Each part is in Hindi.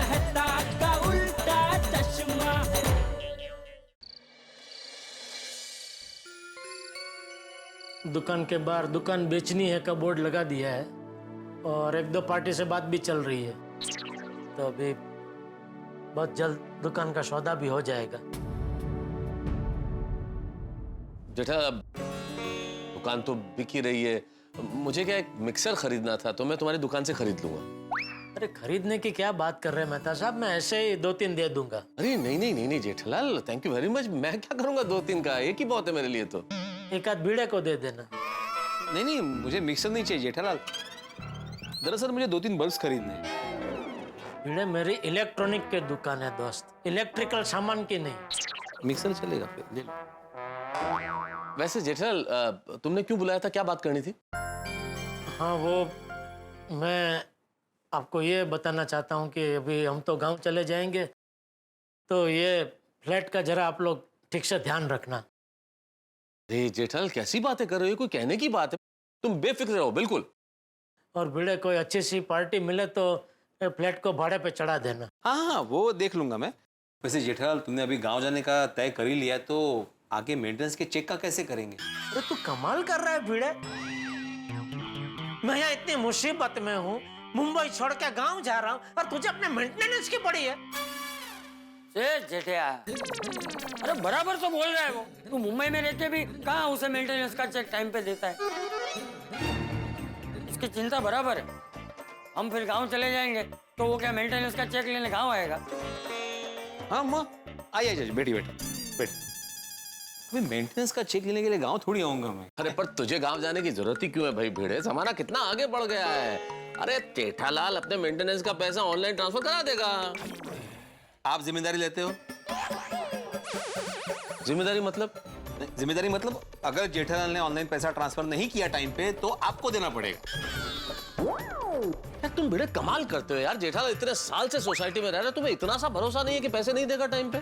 कहता का उल्टा चश्मा। दुकान के बाहर दुकान बेचनी है का बोर्ड लगा दिया है और एक दो पार्टी से बात भी चल रही है, तो अभी बहुत जल्द दुकान का सौदा भी हो जाएगा। जेठा, दुकान तो बिक ही रही है, मुझे क्या एक मिक्सर खरीदना था तो मैं तुम्हारी दुकान से खरीद लूंगा। अरे खरीदने की क्या बात कर रहे हैं मेहता साहब, मैं ऐसे ही 2-3 दे दूंगा। अरे नहीं नहीं नहीं नहीं Jethalal, thank you very much. मैं क्या करूंगा 2-3 का, एक ही बहुत है मेरे लिए तो। एक आध बीड़े को दे देना। नहीं नहीं, मुझे मिक्सर नहीं चाहिए जेठालाल, दरअसल मुझे 2-3 बल्ब खरीदने हैं। बीड़े मेरी इलेक्ट्रॉनिक की दुकान है दोस्त, इलेक्ट्रिकल सामान की नहीं। मिक्सर चलेगा फिर ले लो। वैसे जेठालाल, तुमने क्यों बुलाया था, क्या बात करनी थी? हाँ, वो मैं आपको ये बताना चाहता हूँ कि अभी हम तो गांव चले जाएंगे, तो ये फ्लैट का जरा आप लोग ठीक से ध्यान रखना। अरे जेठालाल, कैसी बातें कर रहे हो, कोई कहने की बात है, तुम बेफिक्र रहो बिल्कुल। और बीड़े कोई अच्छी सी पार्टी मिले तो फ्लैट को भाड़े पे चढ़ा देना। हाँ हाँ, वो देख लूंगा मैं। वैसे जेठालाल, तुमने अभी गांव जाने का तय कर ही लिया, तो आगे मेंटेनेंस के चेक का कैसे करेंगे? अरे तू कमाल कर रहा है बीड़े, मैं यहाँ इतनी मुसीबत में हूँ, मुंबई छोड़ के गांव जा रहा हूँ और तुझे अपने मेंटेनेंस की पड़ी है। जेठिया, अरे बराबर तो बोल रहा है वो। तू मुंबई में रहते भी कहाँ उसे मेंटेनेंस का चेक टाइम पे देता है। इसकी चिंता बराबर है। हम फिर गांव चले जाएंगे तो वो क्या मेंटेनेंस का चेक लेने गांव आएगा? हाँ माँ, आइए बैठी बैठी। अभी मेंटेनेंस का चेक लेने के लिए गांव थोड़ी आऊंगा मैं। अरे पर तुझे गांव जाने की जरूरत ही क्यों है भाई भिड़े, जमाना कितना आगे बढ़ गया है। अरे जेठालाल अपने मेंटेनेंस का पैसा ऑनलाइन ट्रांसफर करा देगा। आप जिम्मेदारी लेते हो? जिम्मेदारी मतलब? जिम्मेदारी मतलब अगर जेठालाल ने ऑनलाइन पैसा ट्रांसफर नहीं किया टाइम पे तो आपको देना पड़ेगा। यार तुम भिड़े कमाल करते हो यार, जेठालाल इतने साल से सोसाइटी में रह रहे, तुम्हें इतना सा भरोसा नहीं है कि पैसे नहीं देगा टाइम पे?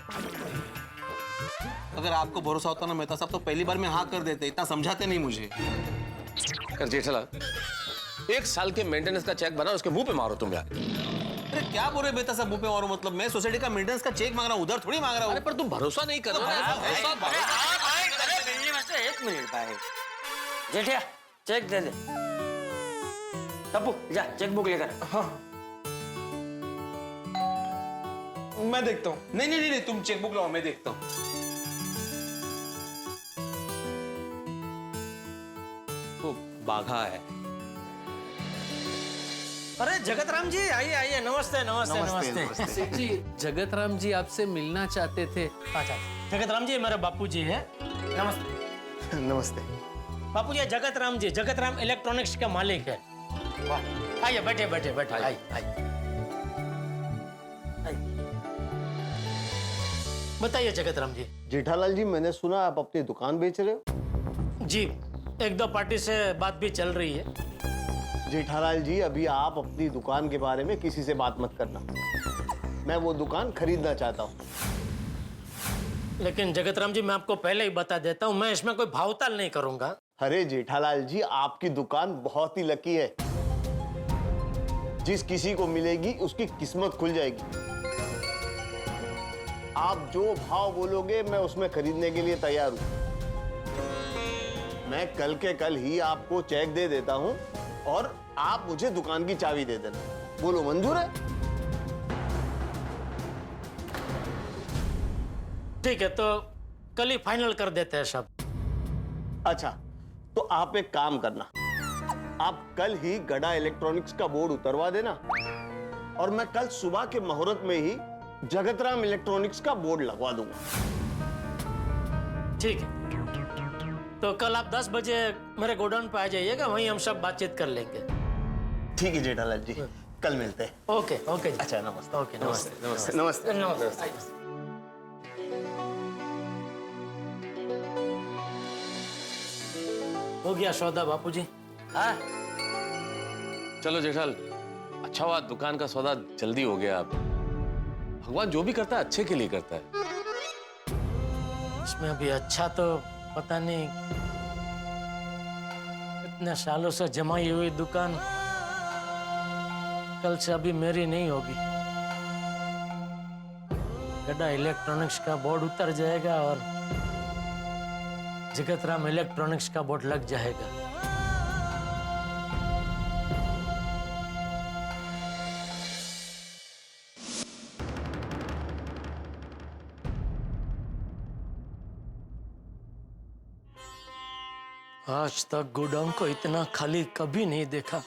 अगर आपको भरोसा होता ना मेहता साहब, तो पहली बार में हाँ कर देते, इतना समझाते नहीं मुझे। कर जेठालाल, 1 साल के मेंटेनेंस का चेक बना, उसके मुंह पे मारो तुम यार। अरे क्या बोल रहे बेटा साहब मुंह पे मारो, मतलब मैं सोसाइटी का मेंटेनेंस का चेक मांग रहा हूँ, उधर थोड़ी मांग रहा हूँ। अरे पर तुम भरोसा नहीं कर रहे हो। एक मिनट भाई, जेठिया चेक दे दे। तप्पू जा चेक बुक लेकर। हाँ, मैं देखता हूँ। नहीं, तुम चेक बुक लाओ, मैं देखता हूँ। तो बाघा है। अरे जगत राम जी, आइए आइए, नमस्ते नमस्ते नमस्ते। जी, जगत राम जी आपसे मिलना चाहते थे। अच्छा, जगत राम जी मेरे बापू जी है। नमस्ते। नमस्ते। बापू जी जगत राम जी, जगत राम इलेक्ट्रॉनिक्स के मालिक है। आइए बैठे बैठे बैठे, आइए। बताइए जगत राम जी। जेठालाल जी, मैंने सुना आप अपनी दुकान बेच रहे हो। जी, एक दो पार्टी से बात भी चल रही है। जेठालाल जी, अभी आप अपनी दुकान के बारे में किसी से बात मत करना, मैं वो दुकान खरीदना चाहता हूँ। लेकिन जगत राम जी, मैं आपको पहले ही बता देता हूँ, मैं इसमें कोई भावताल नहीं करूंगा। अरे जेठालाल जी, आपकी दुकान बहुत ही लकी है, जिस किसी को मिलेगी उसकी किस्मत खुल जाएगी। आप जो भाव बोलोगे मैं उसमें खरीदने के लिए तैयार हूं। मैं कल के कल ही आपको चेक दे देता हूं और आप मुझे दुकान की चाबी दे देना। बोलो मंजूर है? ठीक है, तो कल ही फाइनल कर देते हैं सब। अच्छा, तो आप एक काम करना, आप कल ही गड़ा इलेक्ट्रॉनिक्स का बोर्ड उतरवा देना और मैं कल सुबह के मुहूर्त में ही जगतराम इलेक्ट्रॉनिक्स का बोर्ड लगवा दूंगा। ठीक है, तो कल आप 10 बजे मेरे गोडाउन पे आ जाइएगा, वहीं हम सब बातचीत कर लेंगे। ठीक है जेठालाल जी, कल मिलते हैं। Okay okay. अच्छा, नमस्ते। ओके, नमस्ते नमस्ते नमस्ते नमस्ते। हो गया सौदा बापूजी? हाँ, चलो जेठाल, अच्छा हुआ दुकान का सौदा जल्दी हो गया। अब भगवान जो भी करता है अच्छे के लिए करता है। इसमें अभी अच्छा तो पता नहीं, इतने सालों से जमाई हुई दुकान कल से अभी मेरी नहीं होगी। गड्ढा इलेक्ट्रॉनिक्स का बोर्ड उतर जाएगा और जगतराम इलेक्ट्रॉनिक्स का बोर्ड लग जाएगा। आज तक गोडाउन को इतना खाली कभी नहीं देखा।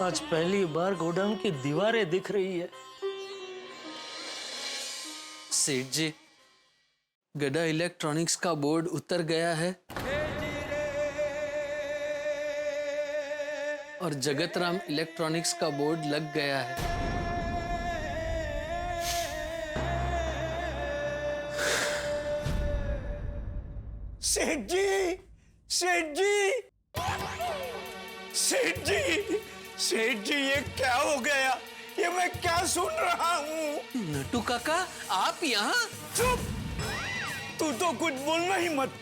आज पहली बार गोडाउन की दीवारें दिख रही है। सेठ जी, गड्ढा इलेक्ट्रॉनिक्स का बोर्ड उतर गया है और जगतराम इलेक्ट्रॉनिक्स का बोर्ड लग गया है। सेठ जी, सेठ जी, सेठ जी, सेठ जी, ये क्या हो गया? ये मैं क्या सुन रहा हूँ? नटू काका, आप यहाँ? चुप! तू तो कुछ बोलना ही मत।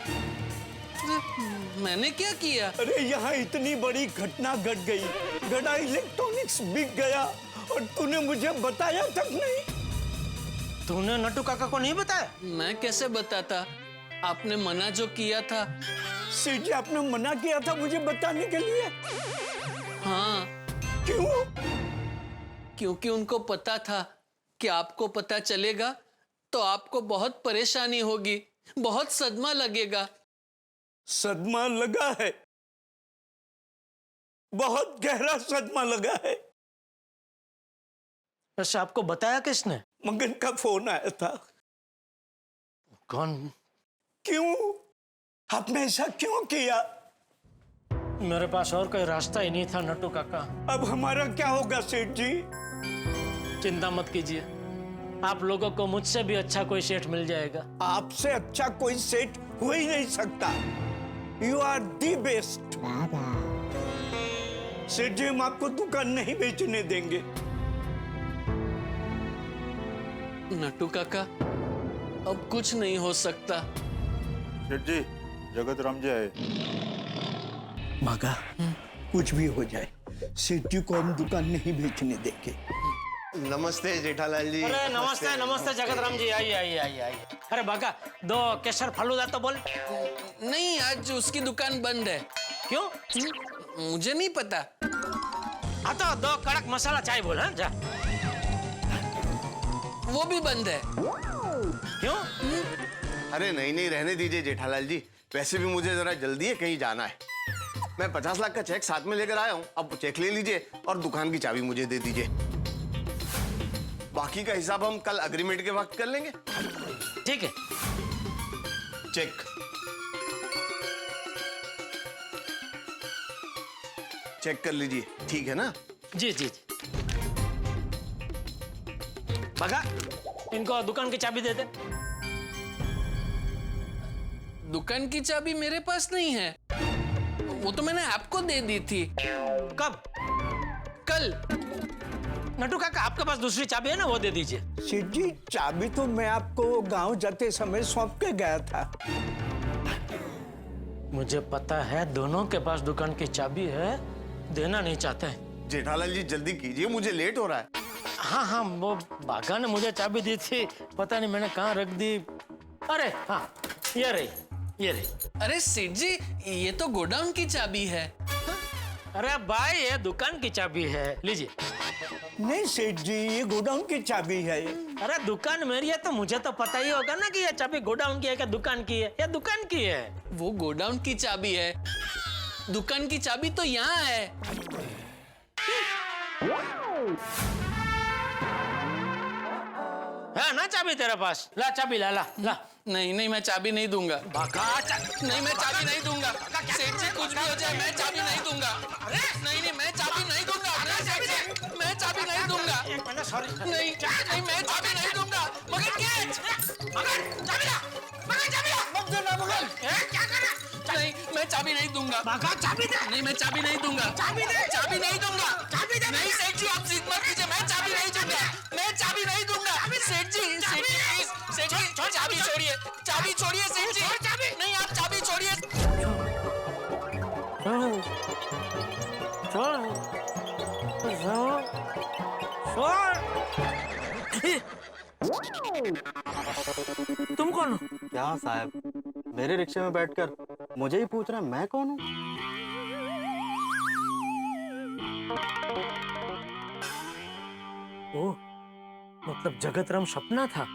मैंने क्या किया? अरे यहाँ इतनी बड़ी घटना घट गई, गड्ढा इलेक्ट्रॉनिक्स बिक गया और तूने मुझे बताया तक नहीं। तूने नटू काका को नहीं बताया? मैं कैसे बताता? आपने मना जो किया था। सेठ जी, आपने मना किया था मुझे बताने के लिए? हाँ। क्यों? क्योंकि उनको पता था कि आपको पता चलेगा तो आपको बहुत परेशानी होगी, बहुत सदमा लगेगा। सदमा लगा है, बहुत गहरा सदमा लगा है। वैसे आपको बताया किसने? मगन का फोन आया था। कौन? क्यों? आपने ऐसा क्यों किया? मेरे पास और कोई रास्ता ही नहीं था नटू काका। अब हमारा क्या होगा सेठ जी? चिंता मत कीजिए, आप लोगों को मुझसे भी अच्छा कोई सेठ मिल जाएगा। आपसे अच्छा कोई सेठ हो ही नहीं सकता। You are the best. Seth ji, हम आपको दुकान नहीं बेचने देंगे। नटू काका, अब कुछ नहीं हो सकता। सेठ जी, जगतराम जी आए। मगा, कुछ भी हो जाए, सेठ जी को हम दुकान नहीं बेचने देंगे। नमस्ते जेठालाल जी। अरे नमस्ते नमस्ते जगतराम जी, आइए आइए आइए आइए। अरे बाका, 2 केसर फालूदा तो बोल। नहीं, आज उसकी दुकान बंद है। क्यों? मुझे नहीं पता। हाँ तो 2 कड़क मसाला चाय बोल। हाँ जा। वो भी बंद है। क्यों? अरे नहीं नहीं, रहने दीजिए जेठालाल जी, वैसे भी मुझे जरा जल्दी है, कहीं जाना है। मैं 50 लाख का चेक साथ में लेकर आया हूँ, अब चेक ले लीजिए और दुकान की चाबी मुझे दे दीजिए। बाकी का हिसाब हम कल अग्रीमेंट के वक्त कर लेंगे। ठीक है। चेक चेक कर लीजिए, ठीक है ना? जी जी जी। बाका, इनको दुकान की चाबी दे दे। दुकान की चाबी मेरे पास नहीं है, वो तो मैंने आपको दे दी थी। कब? कल। नटू काका, आपके पास दूसरी चाबी है ना, वो दे दीजिए। सेठ जी, चाबी तो मैं आपको गांव जाते समय सौंप के गया था। मुझे पता है दोनों के पास दुकान की चाबी है, देना नहीं चाहते हैं। जेठालाल जी जल्दी कीजिए, मुझे लेट हो रहा है। हाँ हाँ, वो बागा ने मुझे चाबी दी थी, पता नहीं मैंने कहाँ रख दी। अरे हाँ, ये रही, ये रही। अरे सेठ जी, ये तो गोडाउन की चाबी है। अरे भाई, ये दुकान की चाबी है, लीजिए। नहीं सेठ जी, ये गोडाउन की चाबी है। अरे दुकान मेरी है तो मुझे तो पता ही होगा ना कि ये चाबी गोडाउन की है क्या दुकान की है। ये दुकान की है। वो गोडाउन की चाबी है, दुकान की चाबी तो यहाँ है। है ना चाबी तेरे पास? ला चाबी, ला ला ला। नहीं नहीं, मैं चाबी नहीं दूंगा। बाका, नहीं, मैं चाबी नहीं दूंगा। सेठ जी, कुछ भी हो जाए मैं चाबी नहीं दूंगा। नहीं नहीं, मैं चाबी नहीं दूंगा। मैं चाबी नहीं दूंगा। नहीं नहीं, मैं चाबी नहीं दूंगा। मगर क्या नहीं, मैं चाबी नहीं दूंगा। नहीं, मैं चाबी नहीं दूंगा। चाबी नहीं दूंगा। नहीं सेठ जी, आप जिद मत कीजिए, मैं चाबी नहीं दूंगा। मैं चाबी नहीं दूंगा। सेठ जी, प्लीज, सेठ जी, चाबी छोड़िए, चाबी छोड़िए सेठ जी। नहीं, आप चाबी छोड़िए। तुम कौन हो? क्या साहब, मेरे रिक्शे में बैठकर मुझे ही पूछ रहे हैं मैं कौन हूँ? ओ, मतलब जगतराम सपना था।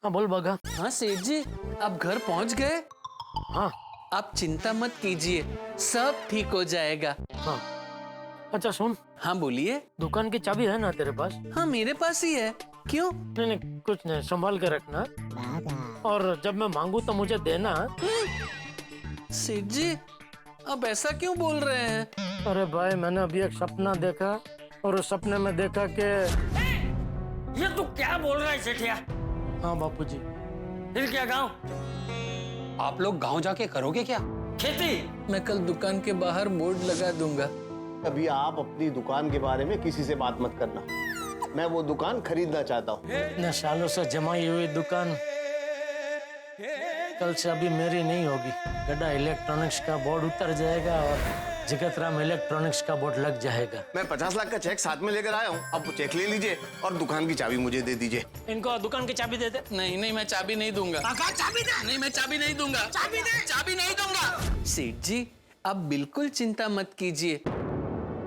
हाँ बोल बगा। हाँ सेठ जी, आप घर पहुंच गए? हाँ आप चिंता मत कीजिए, सब ठीक हो जाएगा। हाँ। अच्छा सुन, हाँ बोलिए। दुकान की चाबी है ना तेरे पास? हाँ मेरे पास ही है, क्यों? नहीं नहीं कुछ नहीं, संभाल के रखना। और जब मैं मांगू तो मुझे देना। सेठ जी, आप ऐसा क्यों बोल रहे हैं? अरे भाई, मैंने अभी एक सपना देखा और उस सपने में देखा कि ये तू क्या बोल रहा है सेठिया? हाँ बापूजी। फिर क्या गाँव? आप लोग गांव जाके करोगे क्या? खेती। मैं कल दुकान के बाहर बोर्ड लगा दूंगा। कभी आप अपनी दुकान के बारे में किसी से बात मत करना। मैं वो दुकान खरीदना चाहता हूँ। इतने सालों से जमाई हुई दुकान कल से अभी मेरी नहीं होगी। गड्ढा इलेक्ट्रॉनिक्स का बोर्ड उतर जाएगा और जगतराम इलेक्ट्रॉनिक्स का बोर्ड लग जाएगा। मैं 50 लाख का चेक साथ में लेकर आया हूँ, अब वो चेक ले लीजिए और दुकान की चाबी मुझे दे दीजिए। इनको दुकान की चाबी दे दे। नहीं नहीं, मैं चाबी नहीं दूंगा। चाबी दे। नहीं, मैं चाबी नहीं दूंगा। चाबी दे। चाबी नहीं दूंगा। सेठ जी, आप बिल्कुल चिंता मत कीजिए,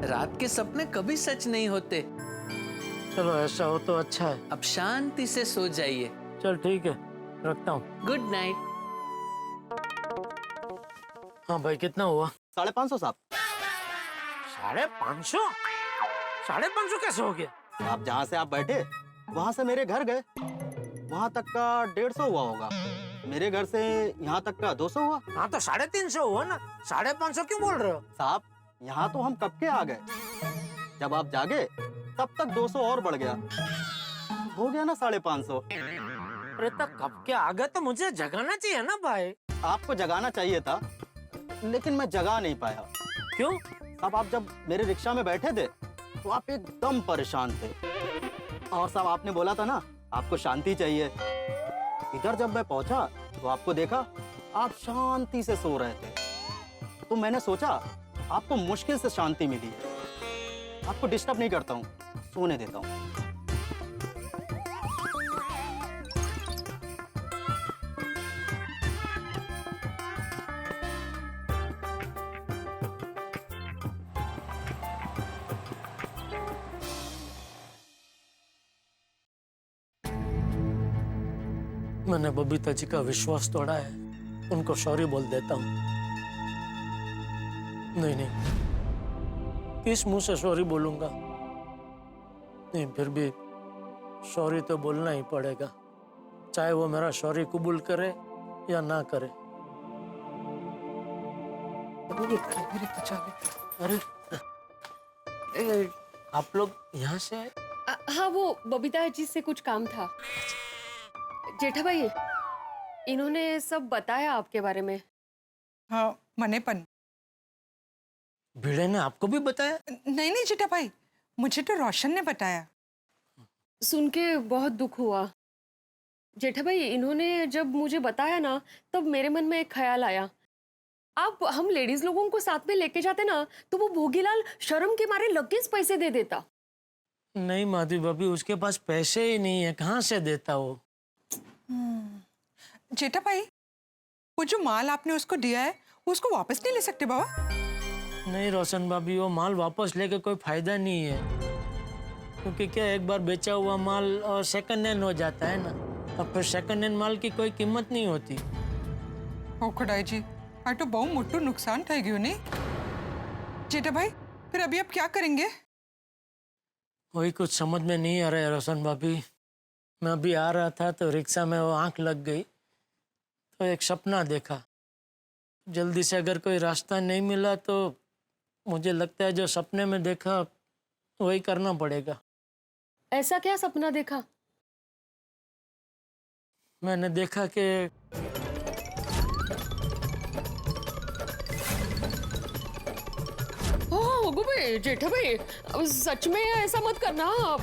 रात के सपने कभी सच नहीं होते। चलो ऐसा हो तो अच्छा है। अब शांति से सो जाइए। चल ठीक है, रखता हूँ। Good night. हाँ भाई, कितना हुआ? 550 साहब। 550? 550 कैसे हो गया? आप जहाँ से आप बैठे वहाँ से मेरे घर गए, वहाँ तक का 150 हुआ होगा। मेरे घर से यहाँ तक का 200 हुआ। हाँ तो 350 हुआ ना, 550 क्यों बोल रहे हो? साहब, यहाँ तो हम कब के आ गए, जब आप जागे तब तक 200 और बढ़ गया, हो गया ना 550। अरे तब कब के आ गए तो मुझे जगाना चाहिए ना भाई। आपको जगाना चाहिए था, लेकिन मैं जगा नहीं पाया। क्यों? साहब, आप जब मेरे रिक्शा में बैठे थे तो आप एकदम परेशान थे, और साहब आपने बोला था ना आपको शांति चाहिए। इधर जब मैं पहुंचा तो आपको देखा आप शांति से सो रहे थे, तो मैंने सोचा आपको मुश्किल से शांति मिली है, आपको डिस्टर्ब नहीं करता हूँ, सोने देता हूँ। मैंने बबीता जी का विश्वास तोड़ा है, उनको सॉरी बोल देता हूँ। नहीं नहीं, किस मुंह से सॉरी बोलूंगा? नहीं, फिर भी सॉरी तो बोलना ही पड़ेगा, चाहे वो मेरा सॉरी कबूल करे या ना करे। अरे आप लोग यहाँ से आए? हाँ, वो बबीता जी से कुछ काम था। जेठा भाई, इन्होंने सब बताया आपके बारे में। हाँ, मने पन। भिड़े ने आपको भी बताया? नहीं नहीं जेठा भाई, मुझे तो रोशन ने बताया। सुन के बहुत दुख हुआ जेठा भाई। इन्होंने जब मुझे बताया ना, तब मेरे मन में एक ख्याल आया। आप हम लेडीज लोगों को साथ में लेके जाते ना, तो वो भोगीलाल शर्म के मारे लगेज पैसे दे देता। नहीं माधवी भाभी, उसके पास पैसे ही नहीं है, कहाँ से देता वो? जेठा भाई, वो जो माल आपने उसको दिया है, उसको वापस नहीं ले सकते बाबा? नहीं रोशन भाभी, वो माल वापस लेके कोई फायदा नहीं है, क्योंकि क्या एक बार बेचा हुआ माल और सेकंड हैंड हो जाता है ना, और फिर सेकंड हैंड माल की कोई कीमत नहीं होती। ओ खुदाई जी, आ तो बहुत मोटू नुकसान થઈ ગયું नहीं? जेठा भाई, फिर अभी आप क्या करेंगे? वही कुछ समझ में नहीं आ रहा है रोशन भाभी। मैं अभी आ रहा था तो रिक्शा में वो आंख लग गई, तो एक सपना देखा। जल्दी से अगर कोई रास्ता नहीं मिला तो मुझे लगता है जो सपने में देखा वही करना पड़ेगा। ऐसा क्या सपना देखा? मैंने देखा कि जेठा भाई, सच में ऐसा मत करना आप।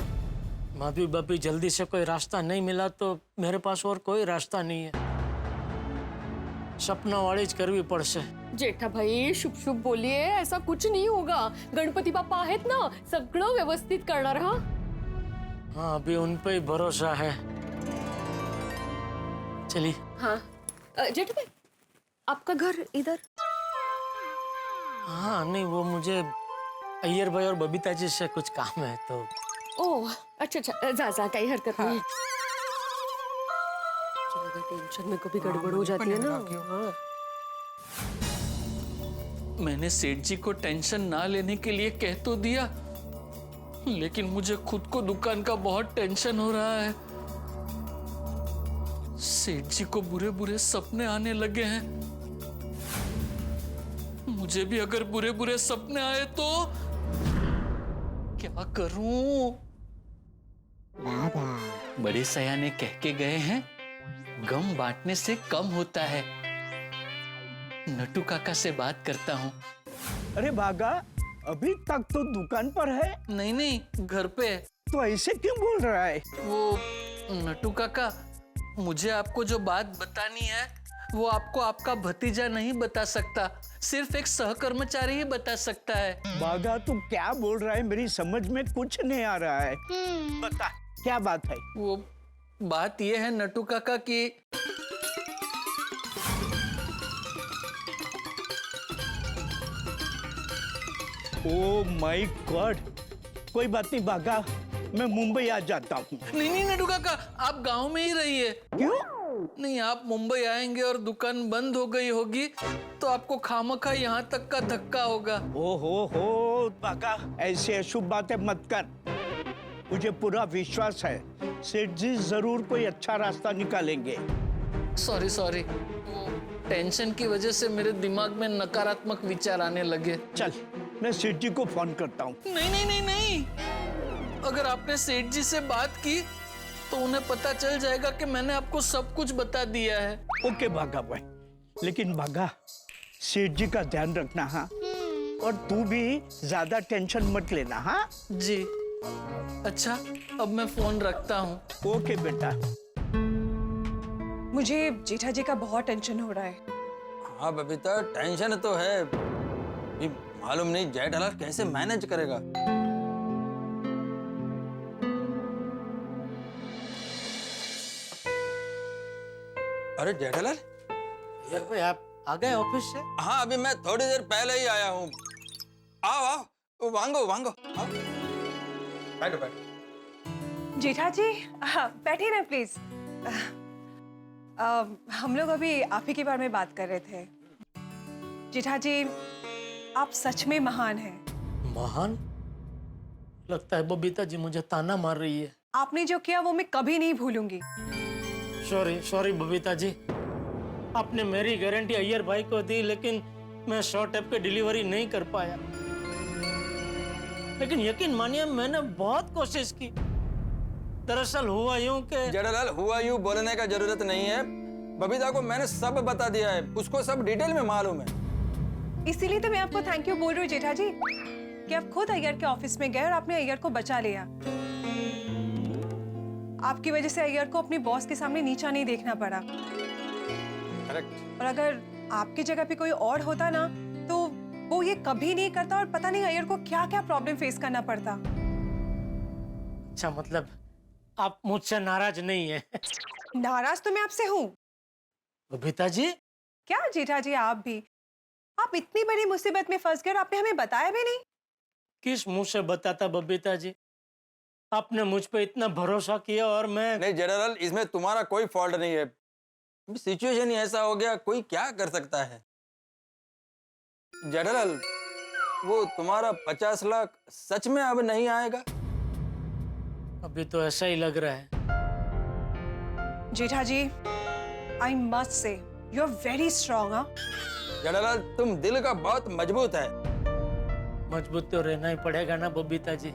माधवी भाभी, जल्दी से कोई रास्ता नहीं मिला तो मेरे पास और कोई रास्ता नहीं है, सपना वाली ज करवी पड़से। जेठा भाई शुभ शुभ बोलिए, ऐसा कुछ नहीं होगा. गणपती बाप्पा आहेत ना, सगळं व्यवस्थित करणार. हा हाँ, अभी उन पे ही भरोसा है. चलिए. हाँ जेठा भाई, आपका घर इधर? हाँ नहीं, वो मुझे अय्यर भाई और बबीता जी से कुछ काम है तो. ओह अच्छा अच्छा, जा काही हरकत नहीं. चलो, टेंशन में कभी गड़बड़ हो जाती है ना. हाँ. मैंने सेठ जी को टेंशन ना लेने के लिए कह तो दिया, लेकिन मुझे खुद को दुकान का बहुत टेंशन हो रहा है. सेठ जी को बुरे बुरे सपने आने लगे हैं. मुझे भी अगर बुरे बुरे सपने आए तो क्या करूं? बड़े सयाने कह के गए हैं, गम बांटने से कम होता है. नटू काका से बात करता हूँ. अरे भागा, अभी तक तो दुकान पर है. नहीं नहीं, घर पे. तो ऐसे क्यों बोल रहा है? वो नटू काका, मुझे आपको जो बात बतानी है वो आपको आपका भतीजा नहीं बता सकता, सिर्फ एक सहकर्मचारी ही बता सकता है. भागा, तू क्या बोल रहा है? मेरी समझ में कुछ नहीं आ रहा है. बता, क्या बात है? वो बात ये है नटू काका कि ओह माय गॉड, कोई बात नहीं भागा, मैं मुंबई आ जाता हूँ. नहीं नहीं नटू काका, आप गांव में ही रहिए. क्यों? नहीं, आप मुंबई आएंगे और दुकान बंद हो गई होगी तो आपको खामखा यहाँ तक का धक्का होगा. हो भागा, ऐसे अशुभ बातें मत कर. मुझे पूरा विश्वास है सेठ जी जरूर कोई अच्छा रास्ता निकालेंगे. सॉरी सॉरी, वो टेंशन की वजह से मेरे दिमाग में नकारात्मक विचार आने लगे. चल, मैं सेठ जी को फोन करता हूँ. नहीं नहीं नहीं नहीं, अगर आपने सेठ जी से बात की तो उन्हें पता चल जाएगा कि मैंने आपको सब कुछ बता दिया है. ओके भागा भाई, लेकिन भागा, सेठ जी का ध्यान रखना. हाँ, और तू भी ज्यादा टेंशन मत लेना. हाँ जी. अच्छा, अब मैं फोन रखता हूँ. ओके बेटा. मुझे जेठा जी का बहुत टेंशन हो रहा है. हाँ बबीता, टेंशन तो है. ये मालूम नहीं जेठालाल कैसे मैनेज करेगा. अरे जेठालाल, भाई आप आ गए ऑफिस से? हाँ अभी मैं थोड़ी देर पहले ही आया हूँ. आओ आओ, वांगो वांगो, आओ. बैठो बैठो. जेठा जी बैठिए ना प्लीज. हम लोग अभी आप ही के बारे में बात कर रहे थे. जेठा जी, आप सच में महान हैं. महान? लगता है बबीता जी मुझे ताना मार रही है. आपने जो किया वो मैं कभी नहीं भूलूंगी. सॉरी बबीता जी, आपने मेरी गारंटी अय्यर भाई को दी, लेकिन मैं शॉर्ट टैप पे डिलीवरी नहीं कर पाया. लेकिन यकीन मानिए मैंने बहुत कोशिश की. दरअसल हुआ यूं कि जेठालाल, हुआ यूं बोलने का जरूरत नहीं है. बबीता को मैंने सब बता दिया है, उसको सब डिटेल में मालूम है. इसीलिए तो मैं आपको थैंक यू बोल रही हूँ जेठा जी, कि आप खुद अय्यर के ऑफिस में गए और आपने अय्यर को बचा लिया. आपकी वजह से अय्यर को अपने बॉस के सामने नीचा नहीं देखना पड़ा. करेक्ट. और अगर आपकी जगह पे कोई और होता ना तो वो ये कभी नहीं करता और पता नहीं अय्यर को क्या क्या प्रॉब्लम फेस करना पड़ता. अच्छा, मतलब आप मुझसे नाराज नहीं है? नाराज तो मैं आपसे हूँ. बबीता जी? क्या जेठा जी, आप भी, आप इतनी बड़ी मुसीबत में फंस गए और आपने हमें बताया भी नहीं. किस मुंह से बताता बबीता जी? आपने मुझ पे इतना भरोसा किया और मैं... नहीं जेठालाल, इसमें तुम्हारा कोई फॉल्ट नहीं है. सिचुएशन ही ऐसा हो गया, कोई क्या कर सकता है. जेठालाल, वो तुम्हारा 50 लाख सच में अब नहीं आएगा? अभी तो ऐसा ही लग रहा है. Jetha ji, I must say you are very strong. हाँ जेठालाल, तुम दिल का बहुत मजबूत है. मजबूत तो रहना ही पड़ेगा ना बबीता जी,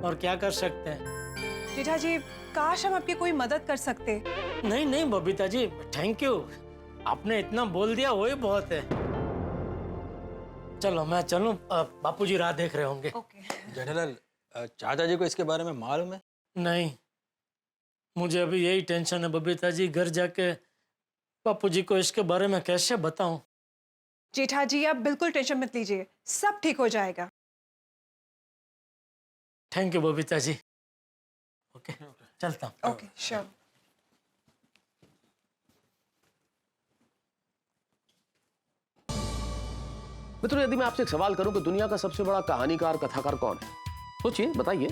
और क्या कर सकते हैं. जेठा जी, काश हम आपकी कोई मदद कर सकते. नहीं बबीता जी, थैंक यू. आपने इतना बोल दिया वही बहुत है. चलो मैं चलूं, बापूजी राह देख रहे होंगे. जेठालाल, चाचा जी को इसके बारे में मालूम है? नहीं, मुझे अभी यही टेंशन है बबीता जी, घर जाके बापूजी को इसके बारे में कैसे बताऊं. जेठा जी आप बिल्कुल टेंशन मत लीजिए, सब ठीक हो जाएगा। Thank you Babita ji. Okay चलता हूँ। Okay sure. मित्रों, यदि मैं आपसे एक सवाल करूं कि दुनिया का सबसे बड़ा कहानीकार कथाकार कौन है, सोचिए, बताइए।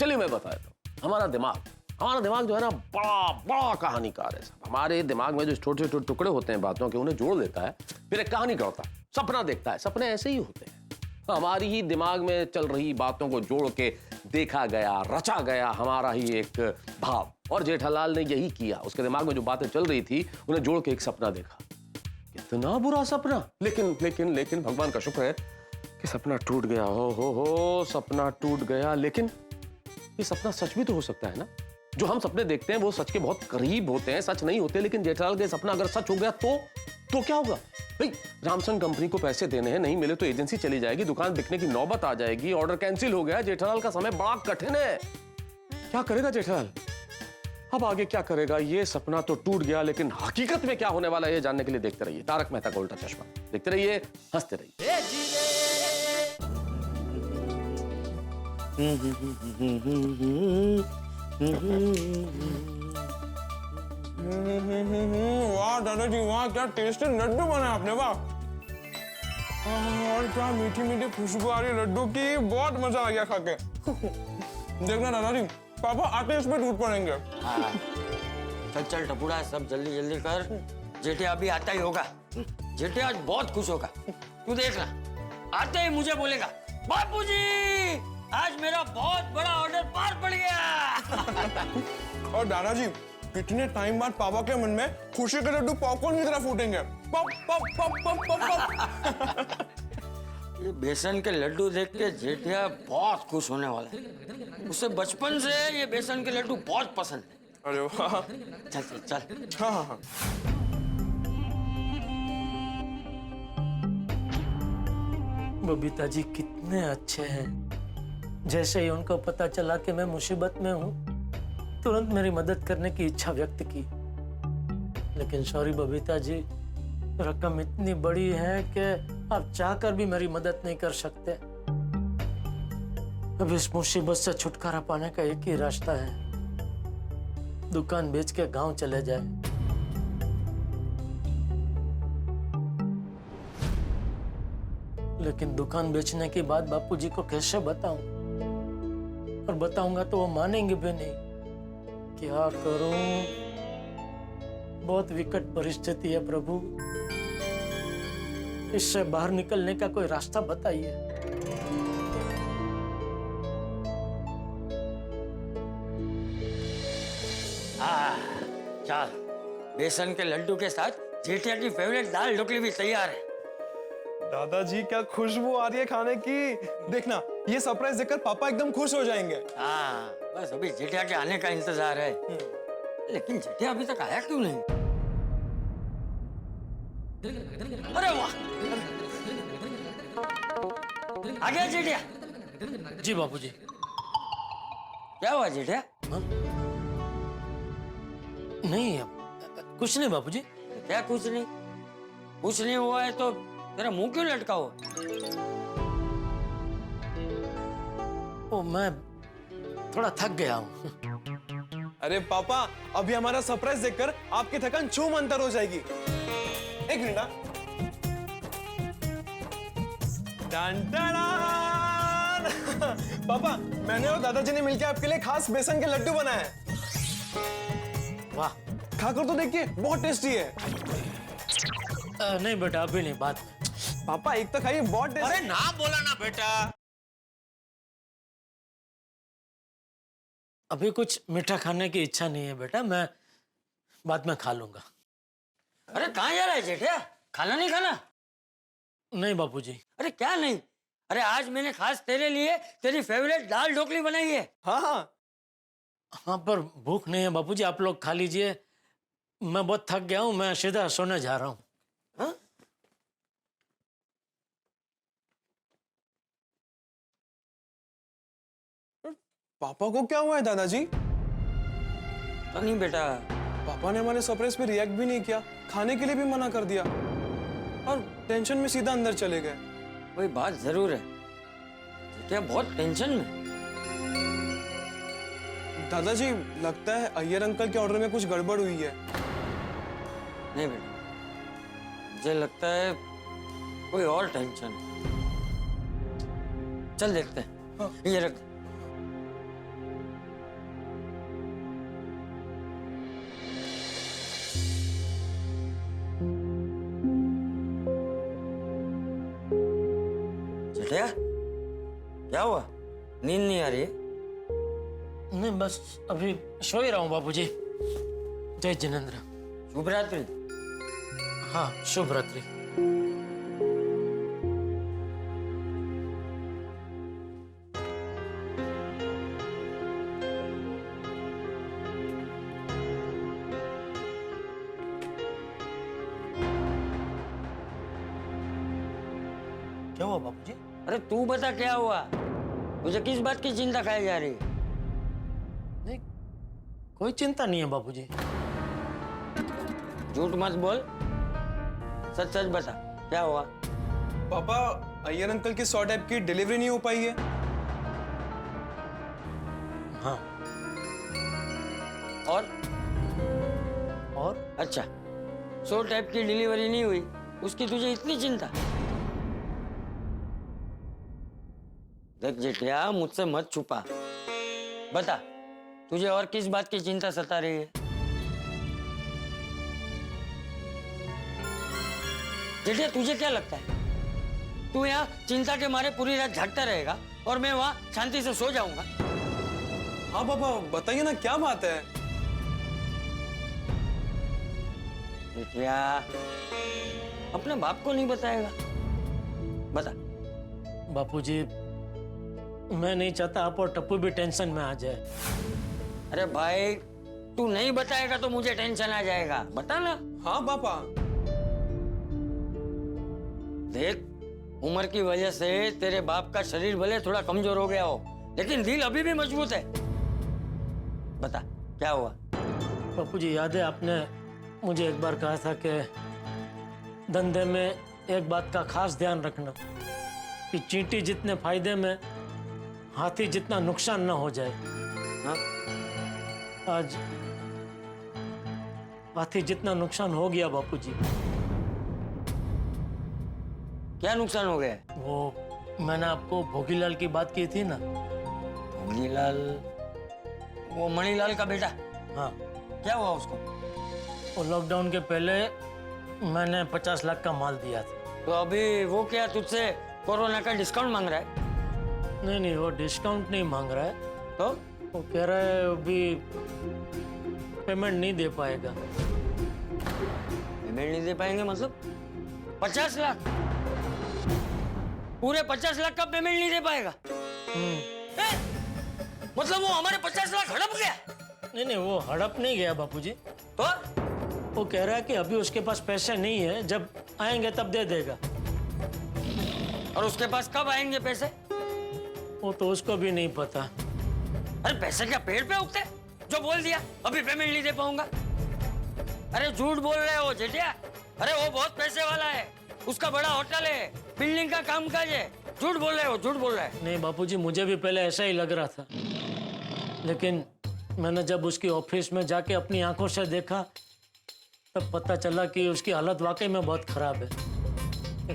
चलिए मैं बता देता हूं, हमारा दिमाग जो है ना, बड़ा बड़ा कहानीकार है। हमारे दिमाग में जो छोटे छोटे टुकड़े होते हैं बातों के, उन्हें जोड़ लेता है, फिर एक कहानी करता है, सपना देखता है। सपने ऐसे ही होते हैं, हमारी ही दिमाग में चल रही बातों को जोड़ के देखा गया, रचा गया हमारा ही एक भाव। और जेठालाल ने यही किया, उसके दिमाग में जो बातें चल रही थी उन्हें जोड़ के एक सपना देखा। इतना बुरा सपना, लेकिन भगवान का शुक्र है कि सपना टूट गया। हो सपना टूट गया। लेकिन ये सपना सच भी तो हो सकता है ना। जो हम सपने देखते हैं वो सच के बहुत करीब होते हैं, सच नहीं होते। लेकिन जेठालाल का सपना अगर सच हो गया तो क्या होगा भाई? रामसन कंपनी को पैसे देने हैं, नहीं मिले तो एजेंसी चली जाएगी, दुकान बिकने की नौबत आ जाएगी, ऑर्डर कैंसिल हो गया। जेठालाल का समय बड़ा कठिन है। क्या करेगा जेठालाल? अब आगे क्या करेगा? ये सपना तो टूट गया, लेकिन हकीकत में क्या होने वाला है ये जानने के लिए देखते रहिए तारक मेहता का उल्टा चश्मा। देखते रहिए, हंसते रहिए। वाह दादाजी वाह, क्या टेस्टी लड्डू बनाए आपने, वाह। और क्या मीठी मीठी खुशबू आ रही है लड्डू की, बहुत मजा आ गया खा के। देखना दादाजी, पापा आते इस पे टूट पड़ेंगे। हाँ। चल टपुड़ा, सब जल्दी जल्दी कर, जेठे अभी आता ही होगा। जेठे आज बहुत खुश होगा, तू देखना। आते ही मुझे बोलेगा, बापूजी आज मेरा बहुत बड़ा ऑर्डर पार पड़ गया। और दादाजी, कितने टाइम बाद पापा के मन में खुशी के लड्डू पॉपकॉर्न की तरह फूटेंगे। Pop pop pop pop pop. ये बेसन के लड्डू देख के जेठिया बहुत खुश होने वाला है। उसे बचपन से ये बेसन के लड्डू बहुत पसंद है। अरे वाह। चल। हाँ। बबीता जी कितने अच्छे हैं। जैसे ही उनको पता चला कि मैं मुसीबत में हूँ, तुरंत मेरी मदद करने की इच्छा व्यक्त की। लेकिन सॉरी बबीता जी, रकम इतनी बड़ी है कि आप चाहकर भी मेरी मदद नहीं कर सकते। अब इस मुसीबत से छुटकारा पाने का एक ही रास्ता है, दुकान बेच के गांव चले जाए। लेकिन दुकान बेचने की बात बापूजी को कैसे बताऊं? और बताऊंगा तो वो मानेंगे भी नहीं। क्या करूं? बहुत विकट परिस्थिति है प्रभु, इससे बाहर निकलने का कोई रास्ता बताइए। चल, बेसन के लड्डू के साथ जेठिया की फेवरेट दाल ढोकली भी तैयार है। दादाजी क्या खुशबू आ रही है खाने की। देखना, ये सरप्राइज देखकर पापा एकदम खुश हो जाएंगे। हाँ, बस अभी जेठिया के आने का इंतजार है। लेकिन जेठिया अभी तक आया क्यों नहीं? अरे वाह, आ गया जेठिया। जी बापूजी। क्या हुआ जेठिया? नहीं, कुछ नहीं बापूजी। क्या कुछ नहीं? कुछ नहीं हुआ है तो तेरा मुंह क्यों लटका हुआ? ओ, मैं थोड़ा थक गया हूँ। अरे पापा, अभी हमारा सरप्राइज देखकर आपकी थकान छूम अंतर हो जाएगी। एक मिनट। पापा, मैंने और दादाजी ने मिलकर आपके लिए खास बेसन के लड्डू बनाए हैं। वाह, खाकर तो देखिए, बहुत टेस्टी है। नहीं बेटा, अभी नहीं, बाद में। पापा एक तो खाइए, बहुत टेस्टी। अरे ना बोला ना बेटा। अभी कुछ मीठा खाने की इच्छा नहीं है बेटा, मैं बाद में खा लूंगा। अरे कहाँ जा रहा है जेठिया? खाना नहीं खाना? नहीं बापूजी। अरे क्या नहीं? अरे आज मैंने खास तेरे लिए तेरी फेवरेट दाल ढोकली बनाई है। हाँ, पर भूख नहीं है बापूजी, आप लोग खा लीजिए। मैं बहुत थक गया हूँ, मैं सीधा सोने जा रहा हूँ। पापा को क्या हुआ है दादाजी? तो नहीं बेटा। पापा ने हमारे सरप्राइज पे रिएक्ट भी नहीं किया, खाने के लिए भी मना कर दिया। और टेंशन में सीधा अंदर चले गए। कोई बात जरूर है, क्या बहुत टेंशन में? दादाजी लगता है अय्यर अंकल के ऑर्डर में कुछ गड़बड़ हुई है। नहीं बेटा, मुझे लगता है कोई और टेंशन है। चल देखते हैं। ये रख। चटिया, क्या हुआ? नींद नहीं आ रही है? नहीं, बस अभी सो ही रहा हूँ बापूजी। जय जिनेंद्र। शुभ रात्रि। हाँ, शुभ रात्रि। क्या हुआ बापूजी? अरे तू बता क्या हुआ? मुझे किस बात की चिंता खाई जा रही है? नहीं, कोई चिंता नहीं है बापूजी। झूठ मत बोल, सच सच बता क्या हुआ? पापा, अय्यर अंकल की 100 टाइप की डिलीवरी नहीं हो पाई है। हाँ। और? अच्छा, 100 टाइप की डिलीवरी नहीं हुई, उसकी तुझे इतनी चिंता? देख जेठिया, मुझसे मत छुपा, बता तुझे और किस बात की चिंता सता रही है? जेठिया, तुझे क्या लगता है तू यहाँ चिंता के मारे पूरी रात जागता रहेगा और मैं वहां शांति से सो जाऊंगा? हाँ पापा, बताइए ना क्या बात है। जेठिया, अपने बाप को नहीं बताएगा? बता। बापूजी, मैं नहीं चाहता आप और टप्पू भी टेंशन में आ जाए। अरे भाई, तू नहीं बताएगा तो मुझे टेंशन आ जाएगा, बता ना। हाँ पापा। देख, उम्र की वजह से तेरे बाप का शरीर भले थोड़ा कमजोर हो गया हो, लेकिन दिल अभी भी मजबूत है। बता क्या हुआ? बापूजी, याद है आपने मुझे एक बार कहा था कि धंधे में एक बात का खास ध्यान रखना कि चींटी जितने फायदे में, हाथी जितना नुकसान ना हो जाए। हाँ? आज हाथी जितना नुकसान हो गया बापूजी। क्या नुकसान हो गया? वो मैंने आपको भोगीलाल की बात की थी ना। भोगीलाल? वो मणिलाल का बेटा? हाँ। क्या हुआ उसको? वो लॉकडाउन के पहले मैंने 50 लाख का माल दिया था। तो अभी वो क्या तुझसे कोरोना का डिस्काउंट मांग रहा है? नहीं नहीं, वो डिस्काउंट नहीं मांग रहा है। तो वो कह रहा है अभी पेमेंट नहीं दे पाएगा। पेमेंट नहीं दे पाएंगे मतलब? 50 लाख? पूरे 50 लाख का पेमेंट नहीं दे पाएगा? मतलब वो हमारे 50 लाख हड़प गया? नहीं नहीं, वो हड़प नहीं गया बापूजी। तो वो कह रहा है कि अभी उसके पास पैसे नहीं है, जब आएंगे तब दे देगा। और उसके पास कब आएंगे पैसे? वो तो उसको भी नहीं पता। अरे पैसे क्या पेड़ पे उगते? जो बोल दिया अभी पेमेंट नहीं दे पाऊंगा। अरे झूठ बोल रहे हो जेठिया। अरे वो बहुत पैसे वाला है, उसका बड़ा होटल है, बिल्डिंग का कामकाज है। झूठ बोल रहे हो, झूठ बोल रहे हैं। नहीं बापूजी, मुझे भी पहले ऐसा ही लग रहा था, लेकिन मैंने जब उसकी ऑफिस में जाके अपनी आंखों से देखा तब पता चला कि उसकी हालत वाकई में बहुत खराब है।